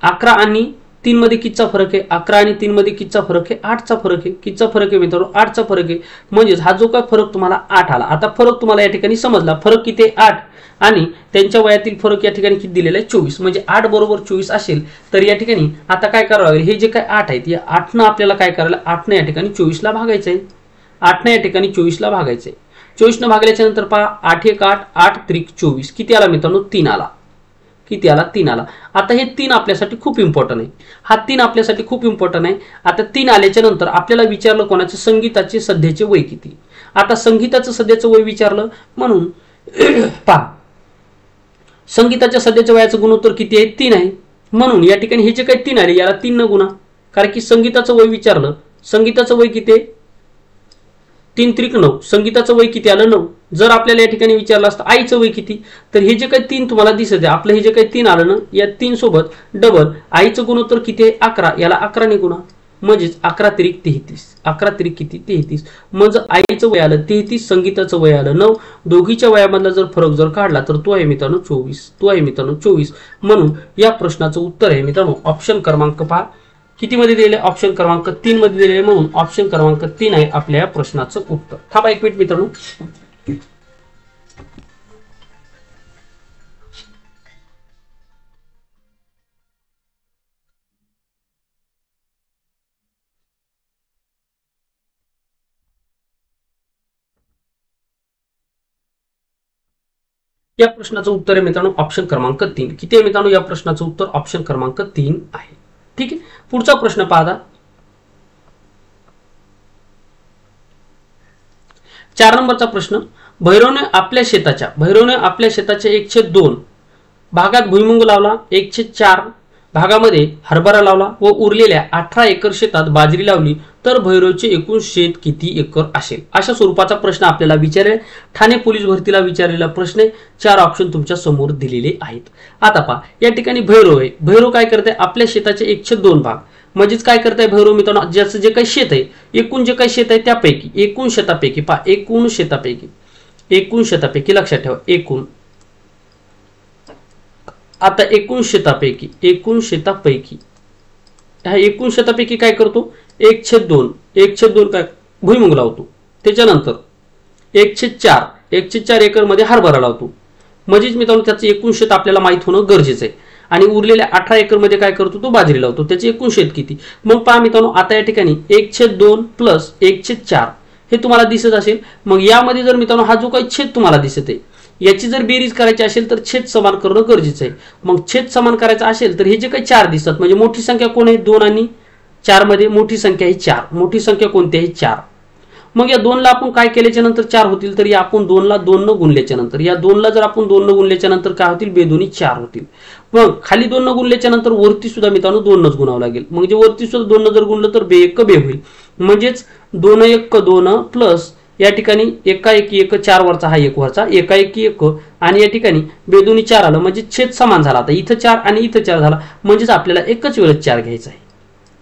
11 आणि 3 मध्ये कितीचा फरक आहे? 11 आणि 3 मध्ये कितीचा फरक आहे? 8चा फरक आहे. कितीचा फरक आहे मित्रांनो? 8चा फरक आहे. म्हणजेच हा जो काय फरक तुम्हाला 8 आला. आता फरक तुम्हाला या ठिकाणी समजला. फरक किती आहे? 8 आणि त्यांच्या वयातील फरक या ठिकाणी किती दिलेला आहे? 24. म्हणजे 8 बरोबर 24 असेल तर या ठिकाणी आता काय करावं लागेल? हे जे काय 8 आहेत, या 8 आपल्याला काय करायला? 8 या ठिकाणी 24 ला भागायचं आहे. 8 या ठिकाणी 24 ला भागायचं आहे. 24 भागल्याच्या नंतर पहा 8 1 8 8 त्रिक 24 किती आला मित्रांनो? 3 आला. किती आला? 3 आला. आता हे 3 आपल्यासाठी खूप इम्पॉर्टंट आहे. हा 3 आपल्यासाठी खूप इम्पॉर्टंट आहे. आता 3 आल्याच्या नंतर आपल्याला विचारलं कोणाचे? संगीताचे सध्याचे वय किती. आता संगीताचं सध्याचं वय विचारलं म्हणून पहा संगीताच्या सध्याच्या वयाचं गुणोत्तर किती आहे? 3 आहे. म्हणून या ठिकाणी हे जे काही 3 आले याला 3 न गुणा, कारण की संगीताचं वय विचारलं. संगीताचं वय किती आहे? 3 त्रिक 9. संगीताचं वय किती आलं? 9. जर आपल्याला या ठिकाणी विचारलं असतं आईचं वय किती, तर हे जे काही 3 तुम्हाला दिसत आहे, आपलं हे जे काही 3 आलं ना, या 3 सोबत डबल आईचं गुणोत्तर किती आहे? 11. याला 11 ने गुणा, म्हणजेच 11 त्रिक 33. 11 त्रिक किती? 33. म्हणजे आईचं वय आलं 33, संगीताचं वय आलं 9. दोघीच्या वयामधला जर फरक जर काढला तर तो आहे मित्रांनो 24. म्हणून या प्रश्नाचं उत्तर आहे मित्रांनो ऑप्शन क्रमांक पहा किती मध्ये दिलेले? ऑप्शन क्रमांक 3 मध्ये दिलेले. म्हणून ऑप्शन क्रमांक 3 आहे आपल्या या प्रश्नाचं उत्तर. थांबा एक मिनिट मित्रांनो. या प्रश्नाचं उत्तर आहे मित्रांनो ऑप्शन क्रमांक 3. किती आहे मित्रांनो या प्रश्नाचं उत्तर? ऑप्शन क्रमांक 3 आहे. ठीक आहे. पुढचा प्रश्न पाहा. 4 नंबरचा प्रश्न. भैरवने आपल्या शेताच्या 1/2 भागात भुईमुग लावला, 1/4 भागामध्ये हरभरा लावला व उरलेल्या 18 एकर शेतात बाजरी लावली, तर भैरवचे एकूण शेत किती एकर असेल? अशा स्वरूपाचा प्रश्न आपल्याला विचारेल. ठाणे पोलीस भरतीला विचारलेला प्रश्न आहे. 4 ऑप्शन तुमच्या समोर दिलेले आहेत. आता पहा या ठिकाणी भैरव आहे. भैरव काय करते? आपल्या शेताचे 1/2 भाग, म्हणजेच काय करताय भैरव मित्रांनो? ज्याचं जे काही शेत आहे, एकूण जे काही शेत आहे त्यापैकी एकूण शेतापैकी पहा एकूण शेतापैकी लक्षात ठेवा एकूण. आता एकूण शेतापैकी ह्या एकूण शेतापैकी काय करतो? 1/2 काय भुईमुग लावतो. त्याच्यानंतर 1/4 एकर मध्ये हरभरा लावतो. म्हणजेच मित्रांनो त्याचं एकूण शेत आपल्याला माहित होणं गरजेचं आहे. आणि उरलेल्या 18 एकर मध्ये काय करतो? तो बाजरी लावतो. त्याचे एकूण शेत किती? मग पहा मित्रांनो आता या ठिकाणी 1/2 प्लस 1/4 हे तुम्हाला दिसत असेल. मग यामध्ये जर मित्रांनो हा जो काही छेद तुम्हाला दिसत आहे याची जर बेरीज करायची असेल तर छेद समान करणं गरजेचं आहे. मग छेद समान करायचं असेल तर हे जे काही 4 दिसतात म्हणजे मोठी संख्या कोण आहे? 2 आणि 4 मध्ये मोठी संख्या आहे 4. मोठी संख्या कोणती आहे? 4. मग या 2 ला आपण काय केल्याच्या नंतर 4 होतील, तर या आपण 2 ला 2 न गुणल्याच्या नंतर या 2 ला जर आपण 2 न गुणल्याच्या नंतर काय होतील? बेदोनी 4 होतील. मग खाली 2 न गुणल्याच्या नंतर वरती सुद्धा मित्रांनो 2 नच गुणावं लागेल. म्हणजे वरती सुद्धा 2 न जर गुणलं तर 2 1 होईल. म्हणजेच 2 1 2 प्लस या ठिकाणी 1 1 1 4 वरचा हा 1 वरचा 1 1 1 आणि या ठिकाणी बेदोनी 4 आलं म्हणजे छेद समान झाला. आता इथं 4 आणि इथं 4 झाला म्हणजेच आपल्याला एकच वेळेस 4 घ्यायचा आहे.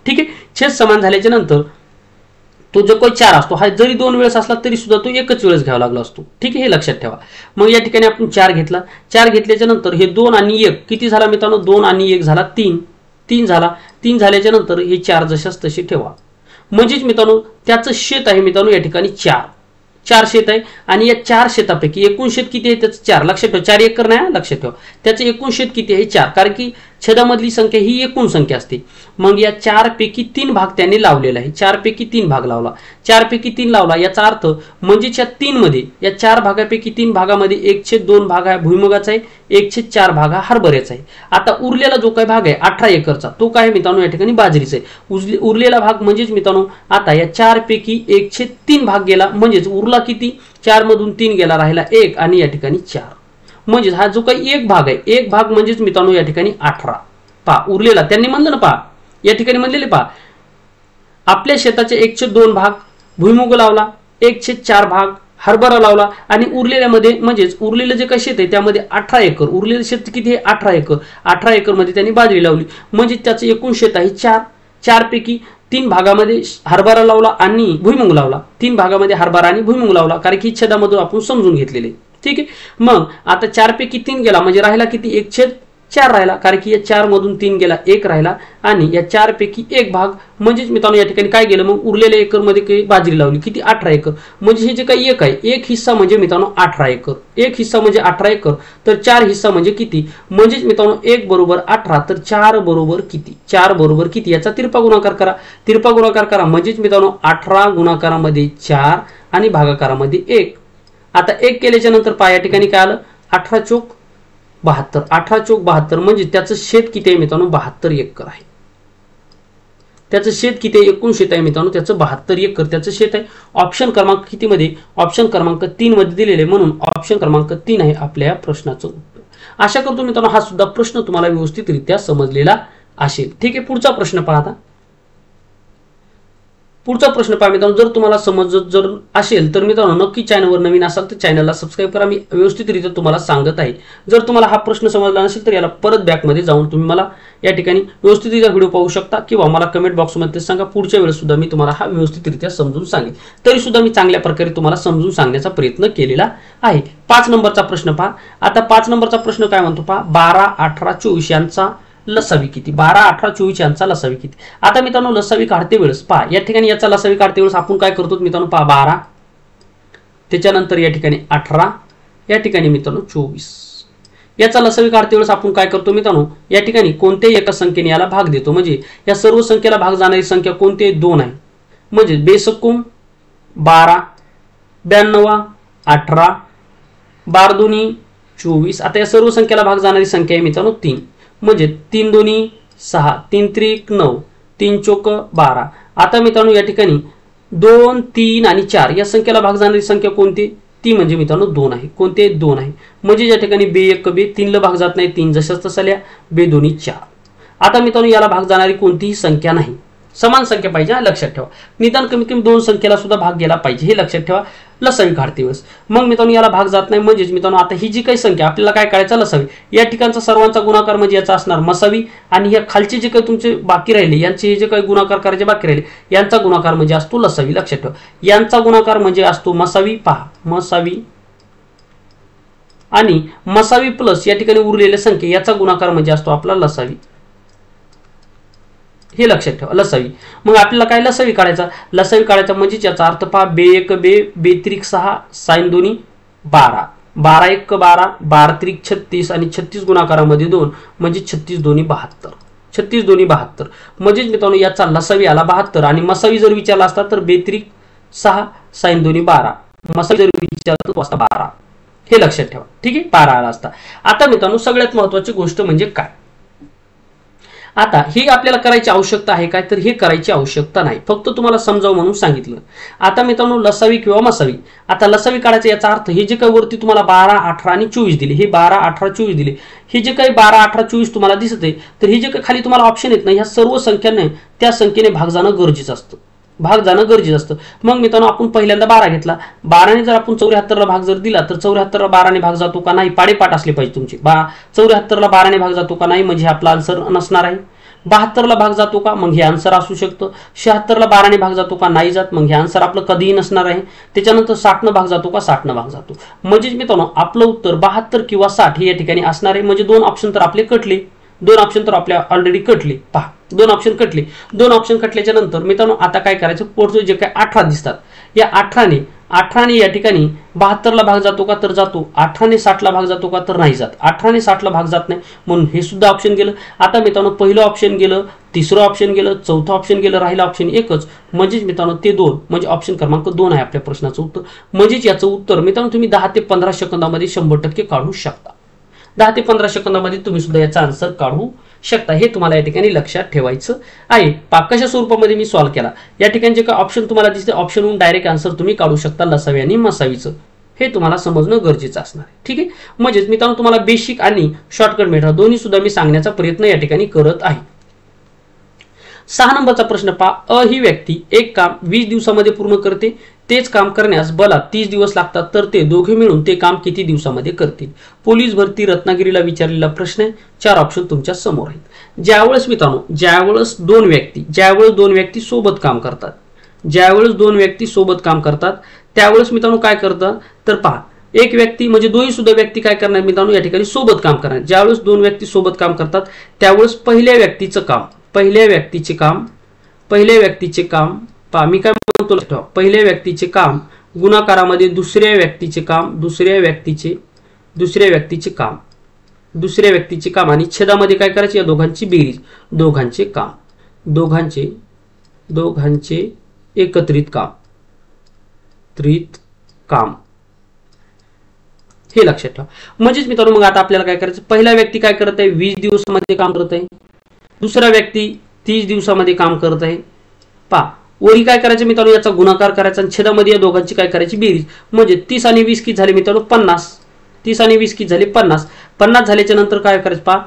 ठीक आहे. छेद समान झाल्याच्या नंतर तो जो काही 4 असतो हा जरी 2 वेळेस असला तरी सुद्धा तो एकच वेळेस घ्यावा लागला असतो. ठीक आहे. हे लक्षात ठेवा. मग या ठिकाणी आपण 4 घेतला. 4 घेतल्याच्या नंतर हे 2 आणि 1 किती झाला मित्रांनो? 2 आणि 1 झाला 3 झाला. 3 झाल्याच्या नंतर हे 4 जशास तसे ठेवा. म्हणजेच मित्रांनो त्याचं शेत आहे मित्रांनो या ठिकाणी 4 शेत आहे. आणि या 4 शेतापैकी एकूण शेत किती आहे? त्याचं 4. लक्षात ठेवा 4 एकर नाही लक्षात ठेवा. त्याचं एकूण शेत किती आहे? 4. कारण की छेदामधली संख्या ही एकूण संख्या असते. मग या 4 पैकी 3 भाग त्याने लावलेला आहे. 4 पैकी 3 भाग लावला. 4 पैकी 3 लावला याचा अर्थ म्हणजे या 3 मध्ये या 4 भागापैकी 3 भागामध्ये 1/2 भाग हा भुईमुगाचा आहे, 1/4 भाग हा हरभऱ्याचा आहे. आता उरलेला जो काही भाग आहे 18 एकरचा तो काय मित्रांनो या ठिकाणी बाजरीचा आहे. उरलेला भाग म्हणजेच मित्रांनो आता या 4 पैकी 1/3 भाग गेला म्हणजेच उरला किती? 4 मधून 3 गेला राहिला 1 आणि या ठिकाणी 4. म्हणजे हा जो काही एक भाग आहे एक भाग म्हणजेच मित्रांनो या ठिकाणी 18 पहा उरलेला त्यांनी म्हणलं ना पहा या ठिकाणी म्हणलेले पहा आपल्या शेताचे 1/2 भाग भुईमुग लावला, 1/4 भाग हरभरा लावला आणि उरलेल्यामध्ये म्हणजेच उरलेलं जे काही शेत आहे त्यामध्ये 18 एकर उरलेलं शेत किती आहे 18 एकर 18 एकर मध्ये त्यांनी बाजरी लावली म्हणजे त्याचं एकूण शेत आहे 4 पैकी 3 भागामध्ये हरभरा लावला आणि भुईमुग लावला 3 भागामध्ये हरभरा आणि भुईमुग लावला कारण की छेदामधून आपण समजून घेतलेले ठीक आहे। मग आता 4 पैकी 3 गेला म्हणजे राहिला किती 1/4 राहिला कारण की या 4 मधून 3 गेला 1 राहिला आणि या 4 पैकी 1 भाग म्हणजेच मित्रांनो या ठिकाणी काय गेलं मग उरलेल्या एकर मध्ये काही बाजरी लावली किती 18 एकर म्हणजे हे जे काही एक आहे एक हिस्सा म्हणजे मित्रांनो 18 एकर एक हिस्सा म्हणजे 18 एकर तर 4 हिस्सा म्हणजे किती म्हणजेच मित्रांनो 1 बरोबर 18 तर 4 बरोबर किती 4 बरोबर किती याचा तिरपा गुणाकार करा म्हणजेच मित्रांनो 18 गुणाकारामध्ये 4 आणि भागाकारामध्ये 1 आता 1 केल्याच्या नंतर पहा या ठिकाणी काय आलं 18 चोक 72 18 चोक 72 म्हणजे त्याचं शेत किती आहे मित्रांनो 72 एकर आहे त्याचं शेत किती आहे एकूण शेत आहे मित्रांनो त्याचं 72 एकर त्याचं शेत आहे ऑप्शन क्रमांक किती मध्ये ऑप्शन क्रमांक 3 मध्ये दिलेले म्हणून ऑप्शन क्रमांक 3 आहे आपल्या प्रश्नाचं उत्तर। आशा करतो मित्रांनो हा सुद्धा प्रश्न तुम्हाला व्यवस्थितरित्या समजलेला असेल ठीक आहे। पुढचा प्रश्न पहा पुढचा प्रश्न पहा मित्रांनो जर तुम्हाला समजत जर असेल तर मित्रांनो नक्की चॅनलवर नवीन असाल तर चॅनलला सबस्क्राइब करा मी व्यवस्थितरित्या तुम्हाला सांगत आहे। जर तुम्हाला हा प्रश्न समजला नसेल तर याला परत बॅक मध्ये जाऊन तुम्ही मला या ठिकाणी व्यवस्थितरित्या व्हिडिओ पाहू शकता किंवा मला कमेंट बॉक्स मध्ये सांगा पुढच्या वेळेस सुद्धा मी तुम्हाला हा व्यवस्थितरित्या समजून सांगेन तरी सुद्धा मी चांगल्या प्रकारे तुम्हाला समजून सांगण्याचा प्रयत्न केलेला आहे। 5 नंबरचा प्रश्न पहा आता 5 नंबरचा प्रश्न काय म्हणतो पहा 12 18 24 यांचा लसावी किती 12 18 24 यांचा लसावी किती। आता मित्रांनो लसावी काढते वेळेस पहा या ठिकाणी याचा लसावी काढते वेळेस आपण काय करतो मित्रांनो पहा 12 त्याच्यानंतर या ठिकाणी 18 या ठिकाणी मित्रांनो 24 याचा लसावी काढते वेळेस आपण काय करतो मित्रांनो या ठिकाणी कोणत्याही एका संख्येने याला भाग देतो म्हणजे या सर्व संख्येला भाग जाणारी संख्या कोणती 2 आहे म्हणजे बेसकुम 12 92 18 12 दोन्ही 24 आता या सर्व संख्येला भाग जाणारी संख्या आहे मित्रांनो 3 म्हणजे 3 दोन्ही 6 3 त्रिक 9 3 चोक 12 आता मित्रांनो या ठिकाणी 2 3 आणि 4 या संख्येला भाग जाणारी संख्या कोणती ती म्हणजे मित्रांनो 2 आहे कोणते 2 आहे म्हणजे या ठिकाणी बे 1 बे 3 ला भाग जात नाही 3 जशाच तसाल्या बे दोन्ही 4 आता मित्रांनो याला भाग जाणारी कोणतीही संख्या नाही समान संख्या पाहिजे लक्षात ठेवा निदान कमीत कमी 2 संख्येला सुद्धा भाग गेला पाहिजे हे लक्षात ठेवा लसावी काढते वेळेस मग मित्रांनो याला भाग जात नाही म्हणजेच मित्रांनो आता ही जी काही संख्या आपल्याला काय काढायचं लसावी या ठिकाणचा सर्वांचा गुणाकार म्हणजे याचा असणार मसावी आणि या खालचे जे काही तुमचे बाकी राहिले यांचे जे काही गुणाकार करायचे बाकी राहिले यांचा गुणाकार म्हणजे असतो लसावी लक्षात ठेवा यांचा गुणाकार म्हणजे असतो मसावी पहा मसावी आणि मसावी प्लस या ठिकाणी उरलेल्या संख्या याचा गुणाकार म्हणजे असतो आपला लसावी हे लक्षात ठेवा लसावी मग आपल्याला काय लसावी काढायचा म्हणजे याचा अर्थ पहा बे 1 बे त्रिक 6 साइन दोन्ही 12 12 1 12 12 त्रिक 36 आणि 36 गुणाकारामध्ये 2 म्हणजे 36 दोन्ही 72 36 दोन्ही 72 म्हणजे मित्रांनो याचा लसावी आला 72 आणि मसावी जर विचारला असता तर बे त्रिक 6 साइन दोन्ही 12 मसावी जर विचारला तर असता 12 हे लक्षात ठेवा ठीक आहे 12 आला असता। आता मित्रांनो सगळ्यात महत्त्वाची गोष्ट म्हणजे काय आता हे आपल्याला करायची आवश्यकता आहे काय तर हे करायची आवश्यकता नाही फक्त तुम्हाला समजावं म्हणून सांगितलं। आता मित्रांनो लसावी किंवा मसावी आता लसावी काढायचा याचा अर्थ हे जे काही वरती तुम्हाला 12 18 आणि 24 दिले हे 12 18 24 दिले हे जे काही 12 18 24 तुम्हाला दिसत आहे तर हे जे काही खाली तुम्हाला ऑप्शन येत नाही ह्या सर्व संख्यांना त्या संख्येने भाग जाणं गरजेचं असतं मग मित्रांनो आपण पहिल्यांदा 12 घेतला 12 ने जर आपण 74 ला भाग जर दिला तर 74 ला 12 ने भाग जातो का नाही पाडेपाठ असले पाहिजे तुमचे 74 ला 12 ने भाग जातो का नाही म्हणजे आपला आन्सर नसणार आहे 72 ला भाग जातो का मग हे आन्सर असू शकतं 76 ला 12 ने भाग जातो का नाही जात मग हे आन्सर आपलं कधीही नसणार आहे त्याच्यानंतर 60 ने भाग जातो का 60 ने भाग जातो म्हणजे मित्रांनो आपलं उत्तर 72 किंवा 60 हे या ठिकाणी असणार आहे म्हणजे 2 ऑप्शन तर आपले कटले 2 ऑप्शन तर आपल्या ऑलरेडी कटले पहा 2 ऑप्शन कटले 2 ऑप्शन कटल्याच्या नंतर मित्रांनो आता काय करायचं पुढचे जे काय 18 दिसतात या 18 ने या ठिकाणी 72 ला भाग जातो का तर जातो 18 ने 60 ला भाग जातो का तर नाही जात 18 ने 60 ला भाग जात नाही म्हणून हे सुद्धा ऑप्शन गेलं। आता मित्रांनो पहिलं ऑप्शन गेलं तिसरं ऑप्शन गेलं चौथं ऑप्शन गेलं राहिलं ऑप्शन एकच म्हणजे मित्रांनो ते 2 म्हणजे ऑप्शन क्रमांक 2 आहे आपल्या प्रश्नाचं उत्तर म्हणजे याचं उत्तर मित्रांनो तुम्ही 10 ते 15 सेकंदामध्ये 100% काढू शकता 10 ते 15 सेकंदामध्ये तुम्ही सुद्धा याचा आन्सर काढू शकता हे तुम्हाला या ठिकाणी लक्षात ठेवायचं आहे। कशा स्वरूपामध्ये मी सॉल्व्ह केला या ठिकाणी जे काही ऑप्शन तुम्हाला दिसते ऑप्शनवरून डायरेक्ट आन्सर तुम्ही काढू शकता लसावी आणि मसावीचं हे तुम्हाला समजणं गरजेचं असणार आहे ठीक आहे म्हणजे मित्रांनो तुम्हाला बेसिक आणि शॉर्टकट मेथड दोन्ही सुद्धा मी सांगण्याचा प्रयत्न या ठिकाणी करत आहे। 6 नंबरचा प्रश्न पहा ही व्यक्ती एक काम 20 दिवसामध्ये पूर्ण करते तेच काम करण्यास बला 30 दिवस लागतात तर ते दोघे मिळून ते काम किती दिवसामध्ये करतील? पोलीस भरती रत्नागिरीला विचारलेला प्रश्न आहे. 4 ऑप्शन तुमच्या समोर आहेत. ज्यावेळेस मित्रांनो ज्यावेळेस दोन व्यक्ती सोबत काम करतात, त्यावेळेस मित्रांनो काय करतात तर पहा, एक व्यक्ती म्हणजे दोन्ही सुद्धा व्यक्ती काय करणार मित्रांनो या ठिकाणी सोबत काम करणार. ज्यावेळेस दोन व्यक्ती सोबत काम करतात त्यावेळेस पहिल्या व्यक्तीचे काम पहा, मी काय म्हणतो, पहिल्या व्यक्तीचे काम गुणाकारामध्ये दुसऱ्या व्यक्तीचे काम आणि छेदामध्ये काय करायचे, या दोघांची बेरीज, दोघांचे एकत्रित काम हे लक्षात ठेवा. म्हणजेच मित्रांनो मग आता आपल्याला काय करायचं, पहिला व्यक्ती काय करत आहे 20 दिवसामध्ये काम करत आहे, दुसरा व्यक्ती 30 दिवसामध्ये काम करत आहे. पहा वरी काय करायचं मित्रांनो, याचा गुणाकार करायचा आणि छेदामध्ये या दोघांची काय करायची बेरीज. म्हणजे 30 आणि 20 किती झाले मित्रांनो 50. 30 आणि 20 किती झाले 50. 50 झाल्याच्या नंतर काय करायचं पहा,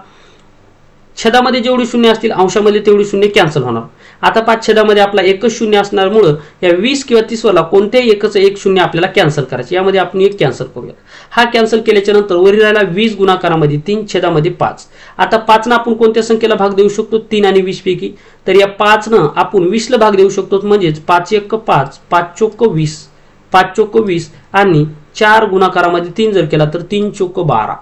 छेदामध्ये जेवढी शून्य असतील अंशामध्ये तेवढी शून्य कॅन्सल होणार. आता 5 छेदामध्ये आपला एकच शून्य असणारमुळे या 20 किंवा 30 वरला कोणत्याही एक शून्य आपल्याला कॅन्सल करायचे. यामध्ये आपण एक कॅन्सल करूया. हा कॅन्सल केल्याच्या नंतर वरील राहिला 20 गुणाकारामध्ये 3 छेदामध्ये 5. आता 5 न आपण कोणत्या संख्येला भाग देऊ शकतो, 3 आणि 20 पैकी. तर या 5 न आपण 20 ला भाग देऊ शकतो. म्हणजेच 5 1 5, 5 चोक 20, 5 चोक 20 आणि 4 गुणाकारामध्ये 3 जर केला तर 3 चोक 12.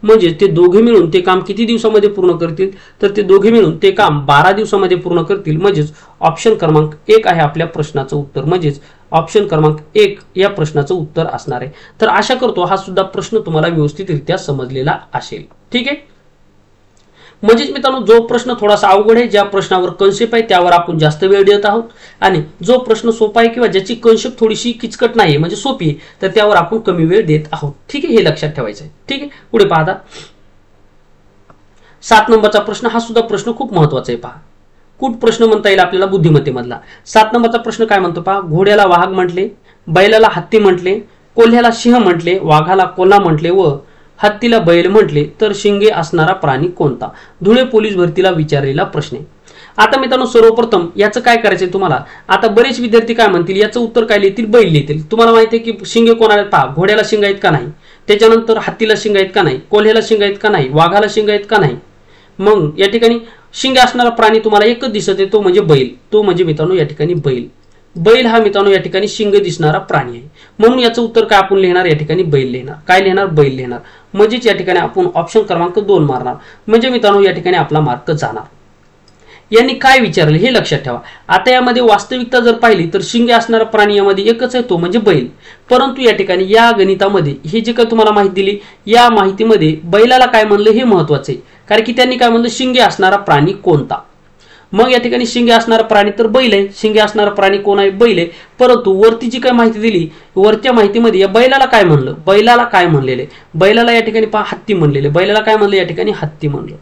म्हणजे ते दोघे मिळून ते काम किती दिवसामध्ये पूर्ण करतील, तर ते दोघे मिळून ते काम 12 दिवसामध्ये पूर्ण करतील. म्हणजेच ऑप्शन क्रमांक 1 आहे आपल्या प्रश्नाचं उत्तर. म्हणजेच ऑप्शन क्रमांक 1 या प्रश्नाचं उत्तर असणार आहे. तर आशा करतो हा सुद्धा प्रश्न तुम्हाला व्यवस्थितरित्या समजलेला असेल. ठीक आहे. म्हणजेच मित्रांनो जो प्रश्न थोडासा अवघड आहे, ज्या प्रश्नावर कन्सेप्ट आहे त्यावर आपण जास्त वेळ देत आहोत, आणि जो प्रश्न सोपा आहे किंवा ज्याची कन्सेप्ट थोडीशी किचकट नाही म्हणजे सोपी आहे तर त्यावर आपण कमी वेळ देत आहोत. ठीक आहे, हे लक्षात ठेवायचं आहे. ठीक आहे, पुढे पाहता 7 नंबरचा प्रश्न. हा सुद्धा प्रश्न खूप महत्वाचा आहे. पहा कुठ प्रश्न म्हणता येईल आपल्याला बुद्धिमत्तेमधला. 7 नंबरचा प्रश्न काय म्हणतो पहा, घोड्याला वाघ म्हटले, बैलाला हत्ती म्हटले, कोल्ह्याला सिंह म्हटले, वाघाला कोल्हा म्हटले व हत्तीला बैल म्हटले तर शिंगे असणारा प्राणी कोणता? धुळे पोलीस भरतीला विचारलेला प्रश्न. आता मित्रांनो सर्वप्रथम याचं काय करायचंय तुम्हाला. आता बरेच विद्यार्थी काय म्हणतील, याचं उत्तर काय लिहितील, बैल लिहितील. तुम्हाला माहिती आहे की शिंगे कोणाला पहा, घोड्याला शिंग आहेत का नाही, त्याच्यानंतर हत्तीला शिंग आहेत का नाही, कोल्ह्याला शिंग आहेत का नाही, वाघाला शिंग आहेत का नाही. मग या ठिकाणी शिंगे असणारा प्राणी तुम्हाला एकच दिसत आहे, तो म्हणजे बैल. तो म्हणजे मित्रांनो या ठिकाणी बैल हा मित्रांनो या ठिकाणी शिंग दिसणारा प्राणी आहे. म्हणून याचं उत्तर काय आपण लिहिणार, या ठिकाणी बैल लिहिणार. काय लिहिणार, बैल लिहिणार. म्हणजेच या ठिकाणी आपण ऑप्शन क्रमांक 2 मारणार. म्हणजे मित्रांनो या ठिकाणी आपला मार्क जाणार. यांनी काय विचारले हे लक्षात ठेवा. आता यामध्ये वास्तविकता जर पाहिली तर शिंगे असणारा प्राणी यामध्ये एकच आहे, तो म्हणजे बैल. परंतु या ठिकाणी या गणितामध्ये हे जे काही तुम्हाला माहिती दिली, या माहितीमध्ये बैलाला काय म्हणलं हे महत्वाचं आहे. कारण की त्यांनी काय म्हणलं, शिंगे असणारा प्राणी कोणता. मग या ठिकाणी शिंगे असणारा प्राणी तर बैल आहे. शिंगे असणारा प्राणी कोण आहे, बैल आहे. परंतु वरती जी काय माहिती दिली, वरच्या माहितीमध्ये या बैलाला काय म्हणलं, बैलाला काय म्हणलेले, बैलाला या ठिकाणी पहा हत्ती म्हणलेले. बैलाला काय म्हणलं, या ठिकाणी हत्ती म्हणलं.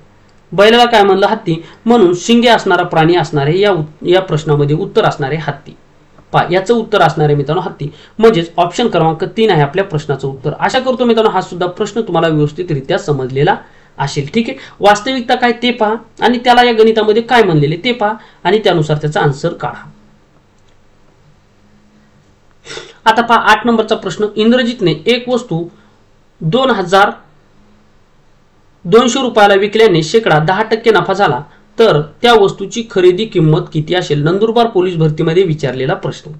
बैलाला काय म्हणलं, हत्ती. म्हणून शिंगे असणारा प्राणी असणार आहे या प्रश्नामध्ये उत्तर असणार आहे हत्ती. पहा याचं उत्तर असणार आहे मित्रांनो हत्ती. म्हणजेच ऑप्शन क्रमांक 3 आहे आपल्या प्रश्नाचं उत्तर. आशा करतो मित्रांनो हा सुद्धा प्रश्न तुम्हाला व्यवस्थितरित्या समजलेला असेल. ठीक आहे. वास्तविकता काय ते पहा आणि त्याला या गणितामध्ये काय म्हणलेले ते पहा आणि त्यानुसार त्याचा आन्सर काढा. आता पहा 8 नंबरचा प्रश्न. इंद्रजितने एक वस्तू 2200 रुपयाला विकल्याने शेकडा 10% नफा झाला तर त्या वस्तूची खरेदी किंमत किती असेल? नंदुरबार पोलीस भरतीमध्ये विचारलेला प्रश्न.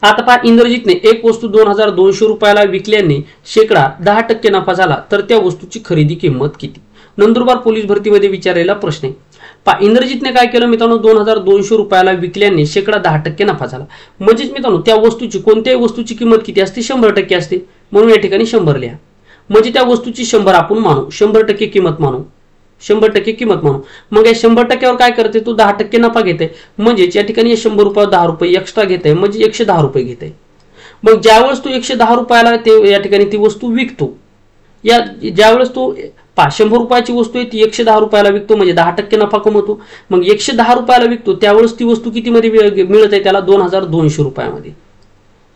आता पहा इंद्रजितने एक वस्तू 2200 रुपयाला विकल्याने शेकडा 10% नफा झाला तर त्या वस्तूची खरेदी किंमत किती? नंदुरबार पोलीस भरतीमध्ये विचारलेला प्रश्न आहे. पहा इंद्रजितने काय केलं मित्रांनो, 2200 रुपयाला विकल्याने शेकडा 10% नफा झाला. म्हणजेच मित्रांनो त्या वस्तूची कोणत्याही वस्तूची किंमत किती असते, 100% असते. म्हणून या ठिकाणी 100 लिहा. म्हणजे त्या वस्तूची 100 आपण मानू, 100% किंमत मानू, 100% किंमत म्हणून. मग या 100%वर काय करते, तो 10% नफा घेते. म्हणजेच या ठिकाणी 100 रुपयावर 10 रुपये एक्स्ट्रा घेते, म्हणजे 110 रुपये घेते. मग ज्यावेळेस तो 110 रुपयाला या ठिकाणी ती वस्तू विकतो, ज्यावेळेस तो 100 रुपयाची वस्तू आहे ती 110 रुपयाला विकतो, म्हणजे 10% नफा कमवतो. मग 110 रुपयाला विकतो त्यावेळेस ती वस्तू कितीमध्ये मिळत आहे त्याला, 2200 रुपयामध्ये.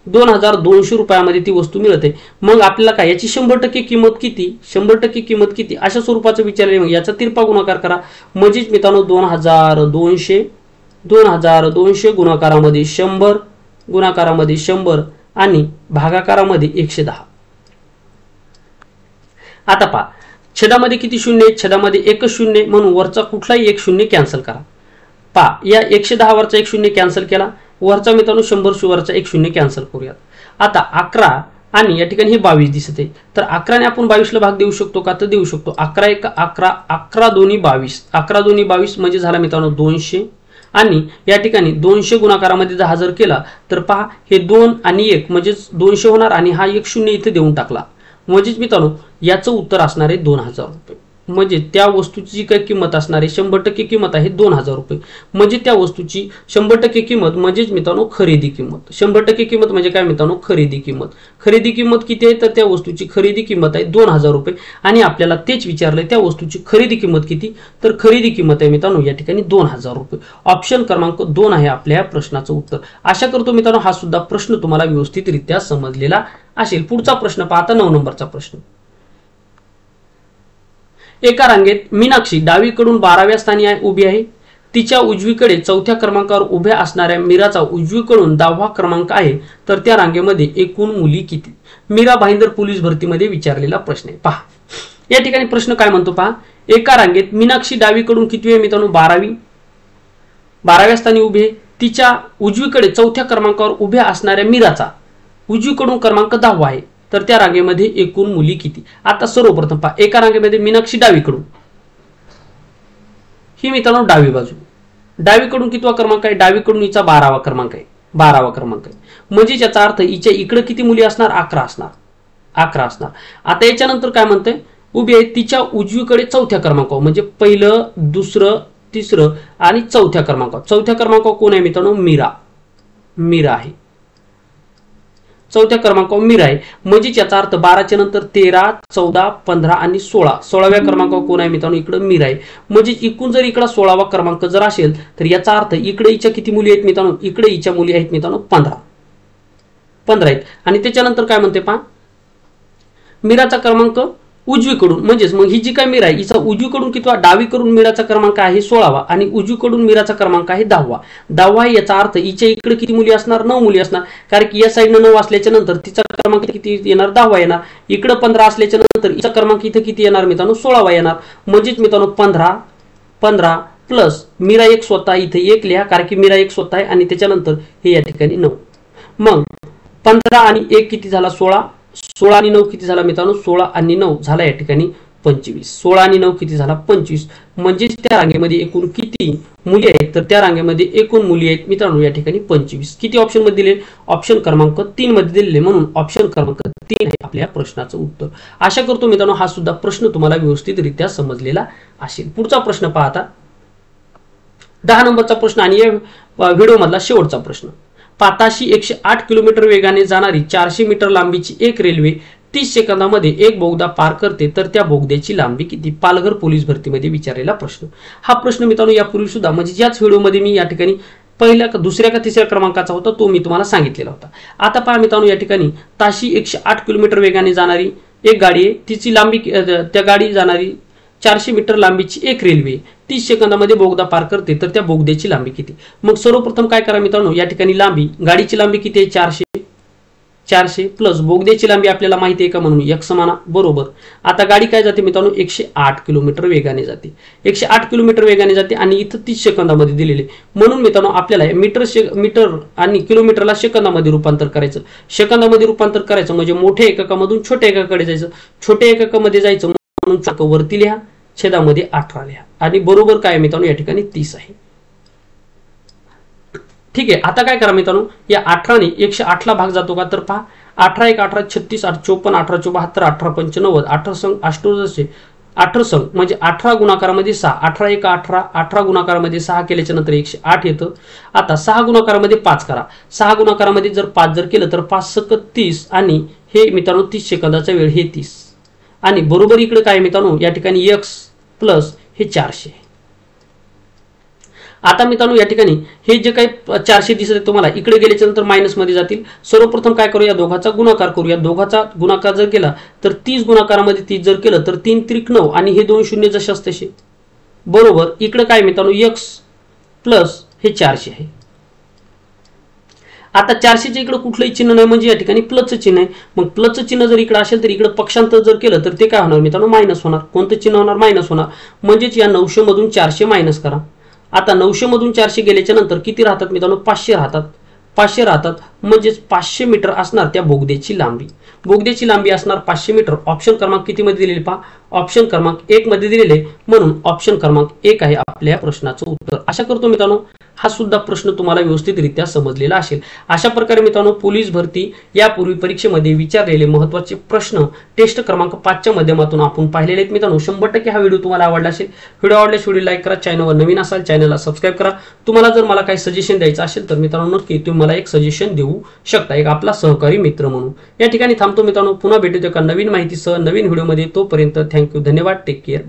2200 रुपयामध्ये ती वस्तू मिळते. मग आपल्याला काय याची 100% किंमत किती, 100% किंमत किती अशा स्वरूपाचं विचारले. मग याचा तिरपा गुणाकार करा. म्हणजेच मित्रांनो 2200 2000 200 गुणाकारामध्ये 100 गुणाकारामध्ये 100 आणि भागाकारामध्ये 110. आता पहा छेदामध्ये किती शून्य आहेत, छेदामध्ये एकच शून्य म्हणून वरचा कुठलाही एक शून्य कॅन्सल करा. पहा या 110 वरचा एक शून्य कॅन्सल केला, वरचा मित्रांनो 100 वरचा एक शून्य कॅन्सल करूयात. आता 11 आणि या ठिकाणी हे 22 दिसत आहे, तर 11 ने आपण 22 ला भाग देऊ शकतो का, तर देऊ शकतो. 11 1 11 11 दोन्ही 22 11 दोन्ही 22 म्हणजे झाला मित्रांनो 200 आणि या ठिकाणी 200 गुणाकारामध्ये 10 जर केला तर पहा हे 2 आणि 1 म्हणजे 200 होणार आणि हा एक शून्य इथे देऊन टाकला म्हणजेच मित्रांनो याचं उत्तर असणार आहे 2000 रुपये. म्हणजे त्या वस्तूची जी काही किंमत असणार आहे 100% किंमत आहे 2000 रुपये. म्हणजे त्या वस्तूची 100% किंमत म्हणजेच मित्रांनो खरेदी किंमत. 100% किंमत म्हणजे काय मित्रांनो खरेदी किंमत. खरेदी किंमत किती आहे तर त्या वस्तूची खरेदी किंमत आहे 2000 रुपये आणि आपल्याला तेच विचारलंय त्या वस्तूची खरेदी किंमत किती, तर खरेदी किंमत आहे मित्रांनो या ठिकाणी 2000 रुपये. ऑप्शन क्रमांक 2 आहे आपल्या या प्रश्नाचं उत्तर. आशा करतो मित्रांनो हा सुद्धा प्रश्न तुम्हाला व्यवस्थितरित्या समजलेला असेल. पुढचा प्रश्न पाहता 9 नंबरचा प्रश्न. एका रांगेत मीनाक्षी डावीकडून 12व्या स्थानी उभी आहे. तिच्या उजवीकडे 4थ्या क्रमांकावर उभ्या असणाऱ्या मीराचा उजवीकडून 10वा क्रमांक आहे, तर त्या रांगेमध्ये एकूण मुली किती. मीरा भाईंदर पोलीस भरतीमध्ये विचारलेला प्रश्न आहे. पहा या ठिकाणी प्रश्न काय म्हणतो पहा. एका रांगेत मीनाक्षी डावीकडून किती आहे मित्रांनो 12व्या स्थानी उभी आहे. तिच्या उजवीकडे 4थ्या क्रमांकावर उभ्या असणाऱ्या मीराचा उजवीकडून क्रमांक 10वा आहे, तर त्या रांगेमध्ये एकूण मुली किती. आता सर्वप्रथम पहा एका रांगेमध्ये मीनाक्षी डावीकडून ही मित्रांनो डावी बाजू, डावीकडून कितवा क्रमांक आहे, डावीकडून हिचा 12वा क्रमांक आहे. 12वा क्रमांक आहे म्हणजे याचा अर्थ हिच्या इकडे किती मुली असणार 11 असणार. आता याच्यानंतर काय म्हणतंय उभी आहे तिच्या उजवीकडे 4थ्या क्रमांकावर म्हणजे पहिलं दुसरं तिसरं आणि 4थ्या क्रमांकावर. 4थ्या क्रमांकावर कोण आहे मित्रांनो मीरा आहे. 4थ्या क्रमांकावर मीरा आहे म्हणजे याचा अर्थ 12च्या नंतर 13 14 15 आणि 16. 16व्या क्रमांकावर कोण आहे मित्रांनो इकडे मीरा आहे. म्हणजे एकूण जर इकडे 16वा क्रमांक जर असेल तर याचा अर्थ इकडे हिच्या किती मुली आहेत मित्रांनो, इकडे हिच्या मुली आहेत मित्रांनो 15 आहेत. आणि त्याच्यानंतर काय म्हणते पहा मीराचा क्रमांक उजवीकडून म्हणजेच मग ही जी काय मीरा आहे हिचा उजवीकडून कितवा, डावीकडून मीराचा क्रमांक आहे 16वा आणि उजवीकडून मीराचा क्रमांक आहे 10वा. 10वा याचा अर्थ हिच्या इकडे किती मुली असणार 9 मुली असणार, कारण की या साईडनं 9 असल्याच्या नंतर तिचा क्रमांक किती येणार 10वा येणार. इकडे 15 असल्याच्या नंतर हिचा क्रमांक इथे किती येणार मित्रांनो 16वा येणार. म्हणजेच मित्रांनो 15 प्लस मीरा एक स्वतः इथे 1 लिहा कारण की मीरा एक स्वतः आहे आणि त्याच्यानंतर हे या ठिकाणी 9. मग 15 आणि 1 किती झाला 16, 16 आणि 9 किती झाला मित्रांनो 16 आणि 9 झाला या ठिकाणी 25. 16 आणि 9 किती झाला 25. म्हणजे त्या रांगेमध्ये एकूण किती मुली आहेत तर त्या रांगेमध्ये एकूण मुली आहेत मित्रांनो या ठिकाणी 25. किती ऑप्शन मध्ये दिले, ऑप्शन क्रमांक 3 मध्ये दिलेले म्हणून ऑप्शन क्रमांक 3 आहे आपल्या प्रश्नाचं उत्तर. आशा करतो मित्रांनो हा सुद्धा प्रश्न तुम्हाला व्यवस्थितरित्या समजलेला असेल. पुढचा प्रश्न पाहता 10 नंबरचा प्रश्न आणि या व्हिडिओ मधला शेवटचा प्रश्न. पाताशी 108 किलोमीटर वेगाने जाणारी 400 मीटर लांबीची एक रेल्वे 30 सेकंदामध्ये एक बोगदा पार करते, तर त्या बोगद्याची लांबी किती. पालघर पोलीस भरतीमध्ये विचारलेला प्रश्न. हा प्रश्न मित्रांनो यापूर्वी सुद्धा म्हणजे याच व्हिडिओमध्ये मी या ठिकाणी पहिल्या दुसऱ्या का तिसऱ्या क्रमांकाचा होता तो मी तुम्हाला सांगितलेला होता. आता पहा मित्रांनो या ठिकाणी ताशी 108 किलोमीटर वेगाने जाणारी एक गाडी आहे, तिची लांबी त्या गाडी जाणारी 400 मीटर लांबीची एक रेल्वे 30 सेकंदामध्ये बोगदा पार करते, तर त्या बोगद्याची लांबी किती. मग सर्वप्रथम काय करा मित्रांनो या ठिकाणी लांबी गाडीची लांबी किती आहे 400 प्लस बोगद्याची लांबी आपल्याला माहिती आहे का म्हणून एक समान बरोबर. आता गाडी काय जाते मित्रांनो 108 किलोमीटर वेगाने जाते. 108 किलोमीटर वेगाने जाते आणि इथं 30 सेकंदामध्ये दिलेले म्हणून मित्रांनो आपल्याला मीटर आणि किलोमीटरला सेकंदामध्ये रूपांतर करायचं. सेकंदामध्ये रूपांतर करायचं म्हणजे मोठ्या एककामधून छोट्या एकाकडे जायचं. छोट्या एककामध्ये जायचं म्हणून वरती लिहा, छेदामध्ये 18 लिहा आणि बरोबर काय मित्रांनो या ठिकाणी 30 आहे. ठीक आहे. आता काय करा मित्रांनो या 18 ने 108 ला भाग जातो का तर पहा 18 1 18 36 8 54 18 74 18 95 18 संघ 18 संघ म्हणजे 18 गुणाकारामध्ये 6 18 1 18 18 गुणाकारामध्ये 6 केल्याच्या नंतर 108 येतं. आता 6 गुणाकारामध्ये 5 करा. 6 गुणाकारामध्ये जर 5 जर केलं तर 5 सक 30 आणि हे मित्रांनो 30 सेकंदाचा वेळ हे 30 आणि बरोबर इकडे काय मित्रांनो या ठिकाणी x प्लस हे 400. आता मित्रांनो या ठिकाणी हे जे काही 400 दिसत आहे तुम्हाला इकडे गेल्याच्या नंतर मायनस मध्ये जातील. सर्वप्रथम काय करूया दोघाचा गुणाकार करूया. दोघाचा गुणाकार जर केला तर 30 गुणाकारामध्ये 30 जर केलं तर 3 त्रिक 9 आणि हे 2 शून्य जसे असते बरोबर. इकडे काय मित्रांनो x प्लस हे 400 आहे. आता 400च्या इकडे कुठलंही चिन्ह नाही म्हणजे या ठिकाणी प्लसचं चिन्ह आहे. मग प्लसचं चिन्ह जर इकडे असेल तर इकडे पक्षांतर जर केलं तर ते काय होणार मित्रांनो मायनस होणार. कोणतं चिन्ह होणार मायनस होणार. म्हणजेच या 900 मधून 400 मायनस करा. आता 900 मधून 400 गेल्याच्या नंतर किती राहतात मित्रांनो 500 राहतात. 500 राहतात म्हणजेच 500 मीटर असणार त्या बोगद्याची लांबी. बोगद्याची लांबी असणार 500 मीटर. ऑप्शन क्रमांक किती मध्ये दिलेले पहा ऑप्शन क्रमांक 1 मध्ये दिलेले म्हणून ऑप्शन क्रमांक 1 आहे आपल्या प्रश्नाचं उत्तर. आशा करतो मित्रांनो हा सुद्धा प्रश्न तुम्हाला व्यवस्थितरित्या समजलेला असेल. अशा प्रकारे मित्रांनो पोलीस भरती यापूर्वी परीक्षेमध्ये विचारलेले महत्त्वाचे प्रश्न टेस्ट क्रमांक 5 च्या माध्यमातून आपण पाहिलेले आहेत. मित्रांनो 100% हा व्हिडिओ तुम्हाला आवडला असेल. व्हिडिओ आवडल्यास व्हिडिओ लाईक करा. चॅनलवर नवीन असाल चॅनलला सबस्क्राईब करा. तुम्हाला जर मला काही सजेशन द्यायचं असेल तर मित्रांनो नक्की तुम्ही मला एक सजेशन देऊ शकता एक आपला सहकारी मित्र म्हणून. या ठिकाणी थांबतो मित्रांनो. पुन्हा भेटूया एका नवीन माहितीसह नवीन व्हिडिओमध्ये. तोपर्यंत थँक्यू धन्यवाद. Take care.